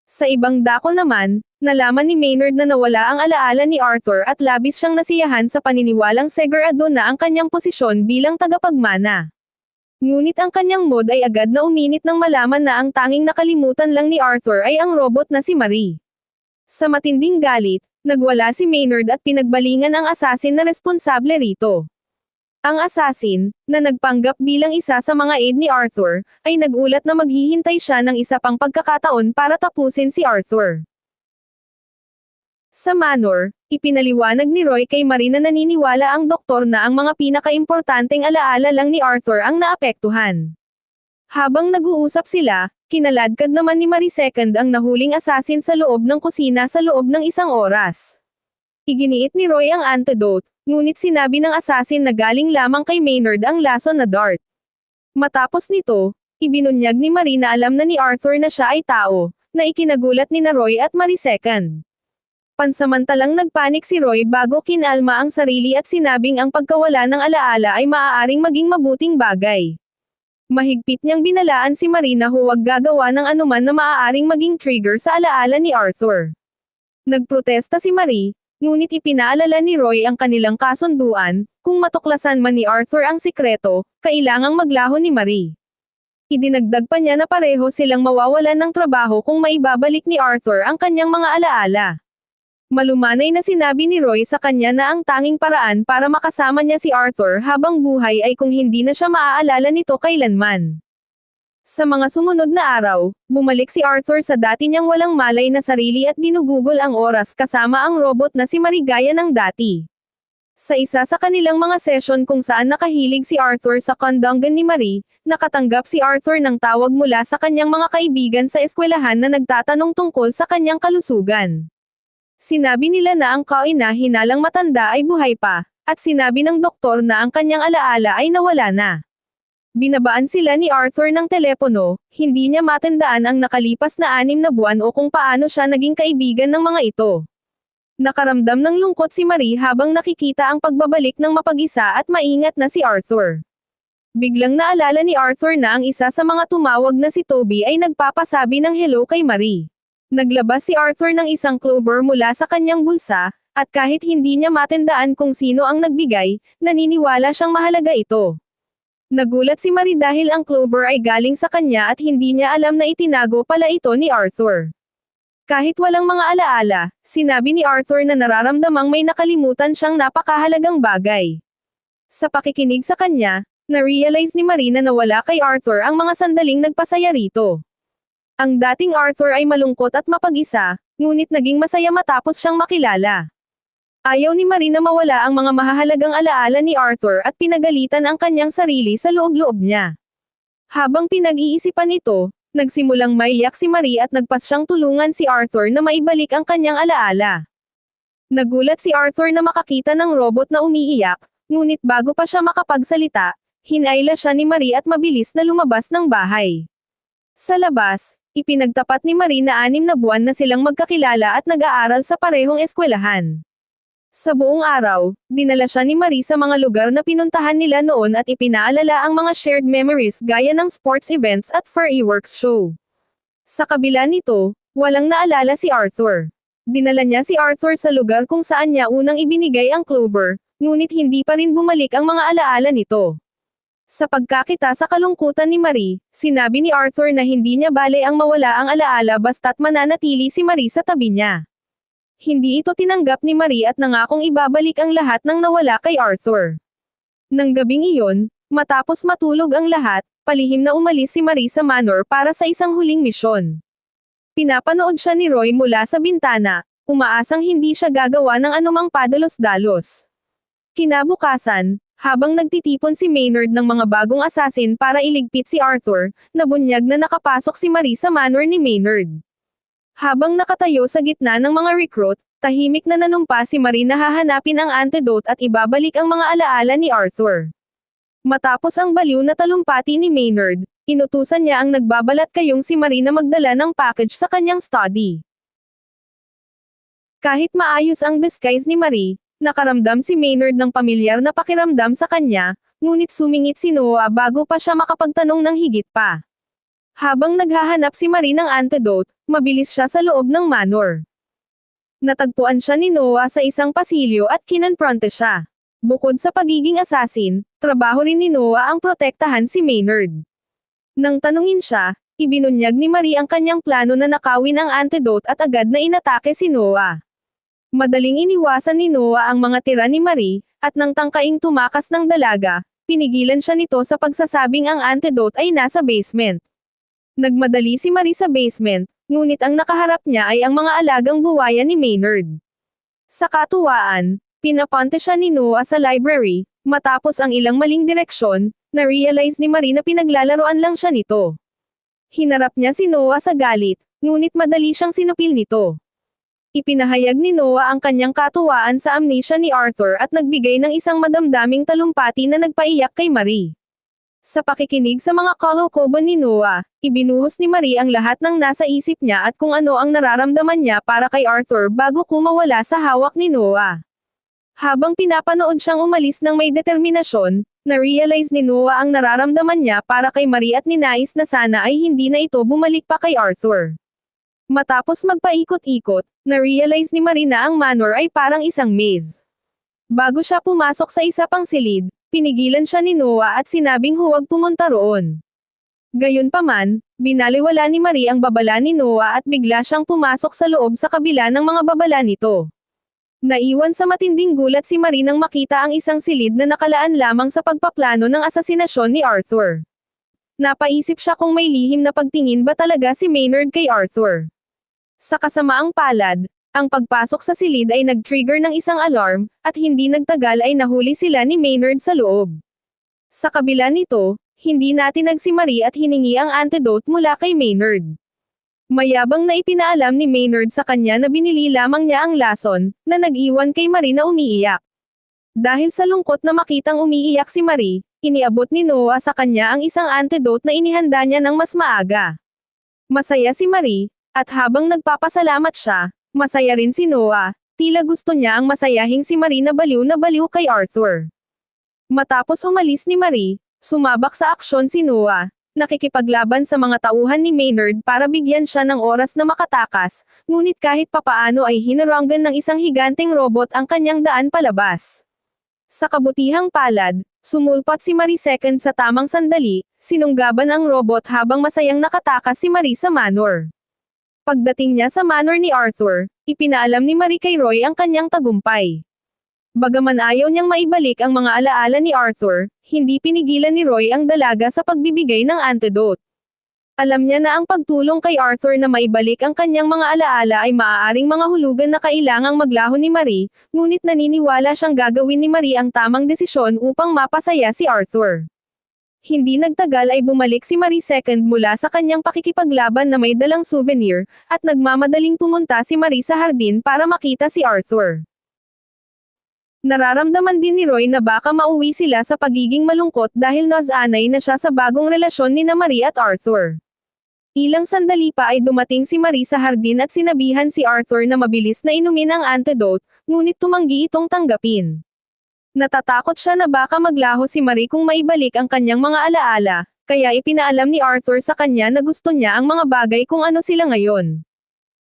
Sa ibang dako naman, nalaman ni Maynard na nawala ang alaala ni Arthur at labis siyang nasiyahan sa paniniwalang segurado na ang kanyang posisyon bilang tagapagmana. Ngunit ang kanyang mood ay agad na uminit nang malaman na ang tanging nakalimutan lang ni Arthur ay ang robot na si Marie. Sa matinding galit, nagwala si Maynard at pinagbalingan ang assassin na responsable rito. Ang assassin, na nagpanggap bilang isa sa mga aide ni Arthur, ay nagulat na maghihintay siya ng isa pang pagkakataon para tapusin si Arthur. Sa manor, ipinaliwanag ni Roy kay Marie na naniniwala ang doktor na ang mga pinakaimportanteng alaala lang ni Arthur ang naapektuhan. Habang nag-uusap sila, kinaladkad naman ni Marie II ang nahuling assassin sa loob ng kusina sa loob ng isang oras. Iginiit ni Roy ang antidote, ngunit sinabi ng assassin na galing lamang kay Maynard ang lason na dart. Matapos nito, ibinunyag ni Marie na alam na ni Arthur na siya ay tao, na ikinagulat ni na Roy at Marie II. Pansamantalang nagpanik si Roy bago kinalma ang sarili at sinabing ang pagkawala ng alaala ay maaaring maging mabuting bagay. Mahigpit niyang binalaan si Marie na huwag gagawa ng anuman na maaaring maging trigger sa alaala ni Arthur. Nagprotesta si Marie, ngunit ipinaalala ni Roy ang kanilang kasunduan, kung matuklasan man ni Arthur ang sikreto, kailangang maglaho ni Marie. Idinagdag pa niya na pareho silang mawawalan ng trabaho kung maibabalik ni Arthur ang kanyang mga alaala. Malumanay na sinabi ni Roy sa kanya na ang tanging paraan para makasama niya si Arthur habang buhay ay kung hindi na siya maaalala nito kailanman. Sa mga sumunod na araw, bumalik si Arthur sa dati niyang walang malay na sarili at ginugugol ang oras kasama ang robot na si Marie gaya ng dati. Sa isa sa kanilang mga session kung saan nakahilig si Arthur sa kondongan ni Marie, nakatanggap si Arthur ng tawag mula sa kanyang mga kaibigan sa eskwelahan na nagtatanong tungkol sa kanyang kalusugan. Sinabi nila na ang kaina hinalang matanda ay buhay pa, at sinabi ng doktor na ang kanyang alaala ay nawala na. Binabaan sila ni Arthur ng telepono, hindi niya matandaan ang nakalipas na 6 na buwan o kung paano siya naging kaibigan ng mga ito. Nakaramdam ng lungkot si Marie habang nakikita ang pagbabalik ng mapag-isa at maingat na si Arthur. Biglang naalala ni Arthur na ang isa sa mga tumawag na si Toby ay nagpapasabi ng hello kay Marie. Naglabas si Arthur ng isang clover mula sa kanyang bulsa, at kahit hindi niya matandaan kung sino ang nagbigay, naniniwala siyang mahalaga ito. Nagulat si Marie dahil ang clover ay galing sa kanya at hindi niya alam na itinago pala ito ni Arthur. Kahit walang mga alaala, sinabi ni Arthur na nararamdamang may nakalimutan siyang napakahalagang bagay. Sa pakikinig sa kanya, na-realize ni Marie na nawala kay Arthur ang mga sandaling nagpasaya rito. Ang dating Arthur ay malungkot at mapag-isa, ngunit naging masaya matapos siyang makilala. Ayaw ni Marie na mawala ang mga mahahalagang alaala ni Arthur at pinagalitan ang kanyang sarili sa loob-loob niya. Habang pinag-iisipan ito, nagsimulang maiyak si Marie at nagpas siyang tulungan si Arthur na maibalik ang kanyang alaala. Nagulat si Arthur na makakita ng robot na umiiyak, ngunit bago pa siya makapagsalita, hinayla siya ni Marie at mabilis na lumabas ng bahay. Sa labas, ipinagtapat ni Marie na 6 na buwan na silang magkakilala at nag-aaral sa parehong eskwelahan. Sa buong araw, dinala siya ni Marie sa mga lugar na pinuntahan nila noon at ipinaalala ang mga shared memories gaya ng sports events at fireworks show. Sa kabila nito, walang naalala si Arthur. Dinala niya si Arthur sa lugar kung saan niya unang ibinigay ang clover, ngunit hindi pa rin bumalik ang mga alaala nito. Sa pagkakita sa kalungkutan ni Marie, sinabi ni Arthur na hindi niya bale ang mawala ang alaala basta't mananatili si Marie sa tabi niya. Hindi ito tinanggap ni Marie at nangakong ibabalik ang lahat ng nawala kay Arthur. Nang gabing iyon, matapos matulog ang lahat, palihim na umalis si Marie sa manor para sa isang huling misyon. Pinapanood siya ni Roy mula sa bintana, umaasang hindi siya gagawa ng anumang padalos-dalos. Kinabukasan, habang nagtitipon si Maynard ng mga bagong assassin para iligpit si Arthur, nabunyag na nakapasok si Marie sa manor ni Maynard. Habang nakatayo sa gitna ng mga recruit, tahimik na nanumpa si Marie na hahanapin ang antidote at ibabalik ang mga alaala ni Arthur. Matapos ang baliw na talumpati ni Maynard, inutusan niya ang nagbabalat kayong si Marie na magdala ng package sa kanyang study. Kahit maayos ang disguise ni Marie, Nakaramdam si Maynard ng pamilyar na pakiramdam sa kanya, ngunit sumingit si Noah bago pa siya makapagtanong ng higit pa. Habang naghahanap si Marie ng antidote, mabilis siya sa loob ng manor. Natagpuan siya ni Noah sa isang pasilyo at kinonfronte siya. Bukod sa pagiging assassin, trabaho rin ni Noah ang protektahan si Maynard. Nang tanungin siya, ibinunyag ni Marie ang kanyang plano na nakawin ang antidote at agad na inatake si Noah. Madaling iniwasan ni Noah ang mga tira ni Marie, at nang tangkaing tumakas ng dalaga, pinigilan siya nito sa pagsasabing ang antidote ay nasa basement. Nagmadali si Marie sa basement, ngunit ang nakaharap niya ay ang mga alagang buwaya ni Maynard. Sa katuwaan, pinapunta siya ni Noah sa library, matapos ang ilang maling direksyon, na-realize ni Marie na pinaglalaroan lang siya nito. Hinarap niya si Noah sa galit, ngunit madali siyang sinupil nito. Ipinahayag ni Noah ang kanyang katuwaan sa amnesia ni Arthur at nagbigay ng isang madamdaming talumpati na nagpaiyak kay Marie. Sa pakikinig sa mga kalokohan ni Noah, ibinuhos ni Marie ang lahat ng nasa isip niya at kung ano ang nararamdaman niya para kay Arthur bago kumawala sa hawak ni Noah. Habang pinapanood siyang umalis ng may determinasyon, na-realize ni Noah ang nararamdaman niya para kay Marie at ninais na sana ay hindi na ito bumalik pa kay Arthur. Matapos magpaikot-ikot, na-realize ni Marie na ang manor ay parang isang maze. Bago siya pumasok sa isa pang silid, pinigilan siya ni Noah at sinabing huwag pumunta roon. Gayunpaman, binaliwala ni Marie ang babala ni Noah at bigla siyang pumasok sa loob sa kabila ng mga babala nito. Naiwan sa matinding gulat si Marie nang makita ang isang silid na nakalaan lamang sa pagpaplano ng asasinasyon ni Arthur. Napaisip siya kung may lihim na pagtingin ba talaga si Maynard kay Arthur. Sa kasamaang palad, ang pagpasok sa silid ay nag-trigger ng isang alarm, at hindi nagtagal ay nahuli sila ni Maynard sa loob. Sa kabila nito, hindi natinag si Marie at hiningi ang antidote mula kay Maynard. Mayabang na ipinaalam ni Maynard sa kanya na binili lamang niya ang lason, na nag-iwan kay Marie na umiiyak. Dahil sa lungkot na makitang umiiyak si Marie, iniabot ni Noah sa kanya ang isang antidote na inihanda niya ng mas maaga. Masaya si Marie, at habang nagpapasalamat siya, masaya rin si Noah, tila gusto niya ang masayahing si Marie na baliw kay Arthur. Matapos umalis ni Marie, sumabak sa aksyon si Noah, nakikipaglaban sa mga tauhan ni Maynard para bigyan siya ng oras na makatakas, ngunit kahit papaano ay hinaranggan ng isang higanteng robot ang kanyang daan palabas. Sa kabutihang palad, sumulpat si Marie second sa tamang sandali, sinunggaban ang robot habang masayang nakatakas si Marie sa manor. Pagdating niya sa manor ni Arthur, ipinaalam ni Marie kay Roy ang kanyang tagumpay. Bagaman ayaw niyang maibalik ang mga alaala ni Arthur, hindi pinigilan ni Roy ang dalaga sa pagbibigay ng antidote. Alam niya na ang pagtulong kay Arthur na maibalik ang kanyang mga alaala ay maaaring mga hulugan na kailangang maglaho ni Marie, ngunit naniniwala siyang gagawin ni Marie ang tamang desisyon upang mapasaya si Arthur. Hindi nagtagal ay bumalik si Marie second mula sa kanyang pakikipaglaban na may dalang souvenir, at nagmamadaling pumunta si Marie sa hardin para makita si Arthur. Nararamdaman din ni Roy na baka mauwi sila sa pagiging malungkot dahil nasanay na siya sa bagong relasyon ni Marie at Arthur. Ilang sandali pa ay dumating si Marie sa hardin at sinabihan si Arthur na mabilis na inumin ang antidote, ngunit tumanggi itong tanggapin. Natatakot siya na baka maglaho si Marie kung maibalik ang kanyang mga alaala, kaya ipinaalam ni Arthur sa kanya na gusto niya ang mga bagay kung ano sila ngayon.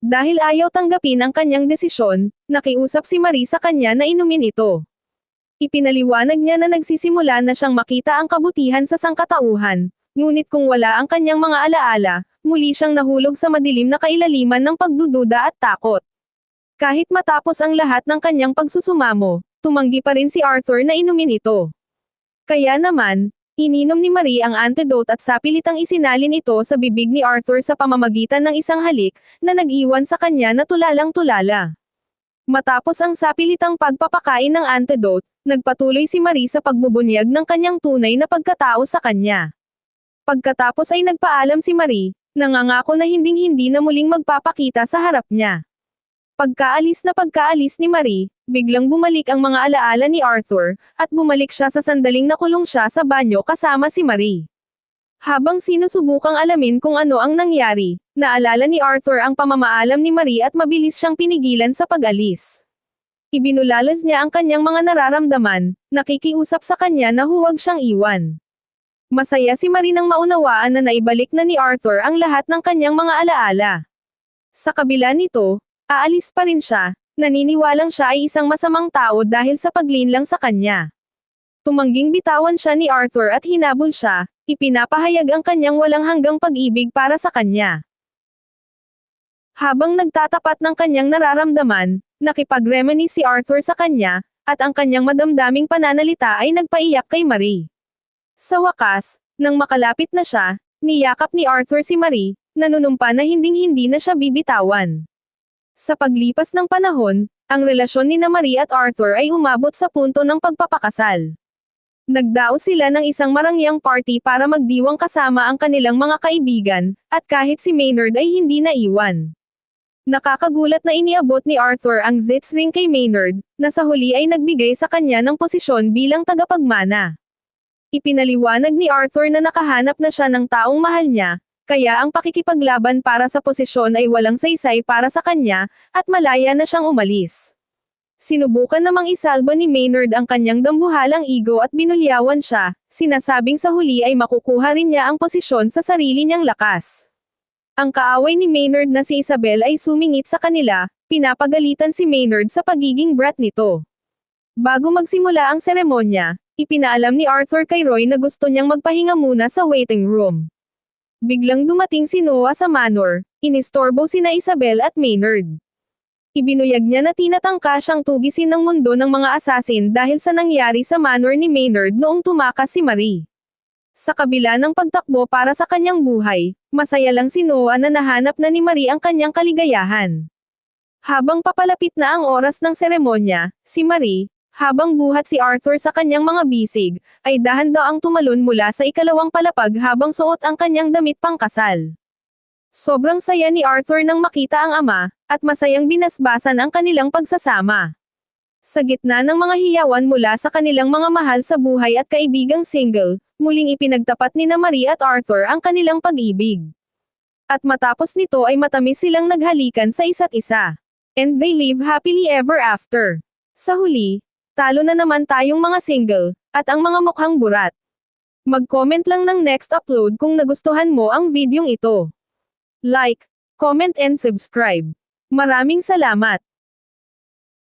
Dahil ayaw tanggapin ang kanyang desisyon, nakiusap si Marie sa kanya na inumin ito. Ipinaliwanag niya na nagsisimula na siyang makita ang kabutihan sa sangkatauhan, ngunit kung wala ang kanyang mga alaala, muli siyang nahulog sa madilim na kailaliman ng pagdududa at takot. Kahit matapos ang lahat ng kanyang pagsusumamo, tumanggi pa rin si Arthur na inumin ito. Kaya naman, ininom ni Marie ang antidote at sapilitang isinalin ito sa bibig ni Arthur sa pamamagitan ng isang halik, na nag-iwan sa kanya na tulalang-tulala. Matapos ang sapilitang pagpapakain ng antidote, nagpatuloy si Marie sa pagbubunyag ng kanyang tunay na pagkatao sa kanya. Pagkatapos ay nagpaalam si Marie, nangangako na hinding-hindi na muling magpapakita sa harap niya. Pagkaalis ni Marie, biglang bumalik ang mga alaala ni Arthur, at bumalik siya sa sandaling nakulong siya sa banyo kasama si Marie. Habang sinusubukang alamin kung ano ang nangyari, naalala ni Arthur ang pamamaalam ni Marie at mabilis siyang pinigilan sa pag-alis. Ibinulalas niya ang kanyang mga nararamdaman, nakikiusap sa kanya na huwag siyang iwan. Masaya si Marie nang maunawaan na naibalik na ni Arthur ang lahat ng kanyang mga alaala. Sa kabila nito, aalis pa rin siya, naniniwalang siya ay isang masamang tao dahil sa paglinlang sa kanya. Tumangging bitawan siya ni Arthur at hinabol siya, ipinapahayag ang kanyang walang hanggang pag-ibig para sa kanya. Habang nagtatapat ng kanyang nararamdaman, nakipag-reminisce si Arthur sa kanya, at ang kanyang madamdaming pananalita ay nagpaiyak kay Marie. Sa wakas, nang makalapit na siya, niyakap ni Arthur si Marie, nanunumpa na hinding-hindi na siya bibitawan. Sa paglipas ng panahon, ang relasyon ni Marie at Arthur ay umabot sa punto ng pagpapakasal. Nagdao sila ng isang marangyang party para magdiwang kasama ang kanilang mga kaibigan, at kahit si Maynard ay hindi naiwan. Nakakagulat na iniabot ni Arthur ang zits ring kay Maynard, na sa huli ay nagbigay sa kanya ng posisyon bilang tagapagmana. Ipinaliwanag ni Arthur na nakahanap na siya ng taong mahal niya, kaya ang pakikipaglaban para sa posisyon ay walang saysay para sa kanya, at malaya na siyang umalis. Sinubukan namang isalba ni Maynard ang kanyang dambuhalang ego at binulyawan siya, sinasabing sa huli ay makukuha rin niya ang posisyon sa sarili niyang lakas. Ang kaaway ni Maynard na si Isabel ay sumingit sa kanila, pinapagalitan si Maynard sa pagiging brat nito. Bago magsimula ang seremonya, ipinaalam ni Arthur kay Roy na gusto niyang magpahinga muna sa waiting room. Biglang dumating si Noah sa manor, inistorbo sina Isabel at Maynard. Ibinuyag niya na tinatangka siyang tugisin ng mundo ng mga assassin dahil sa nangyari sa manor ni Maynard noong tumakas si Marie. Sa kabila ng pagtakbo para sa kanyang buhay, masaya lang si Noah na nahanap na ni Marie ang kanyang kaligayahan. Habang papalapit na ang oras ng seremonya, si Marie, habang buhat si Arthur sa kanyang mga bisig, ay dahan-daang tumalon mula sa ikalawang palapag habang suot ang kanyang damit pangkasal. Sobrang saya ni Arthur nang makita ang ama, at masayang binasbasan ang kanilang pagsasama. Sa gitna ng mga hiyawan mula sa kanilang mga mahal sa buhay at kaibigang single, muling ipinagtapat ni Marie at Arthur ang kanilang pag-ibig. At matapos nito ay matamis silang naghalikan sa isa't isa. And they live happily ever after. Sa huli, talo na naman tayong mga single, at ang mga mukhang burat. Mag-comment lang ng next upload kung nagustuhan mo ang videong ito. Like, comment and subscribe. Maraming salamat!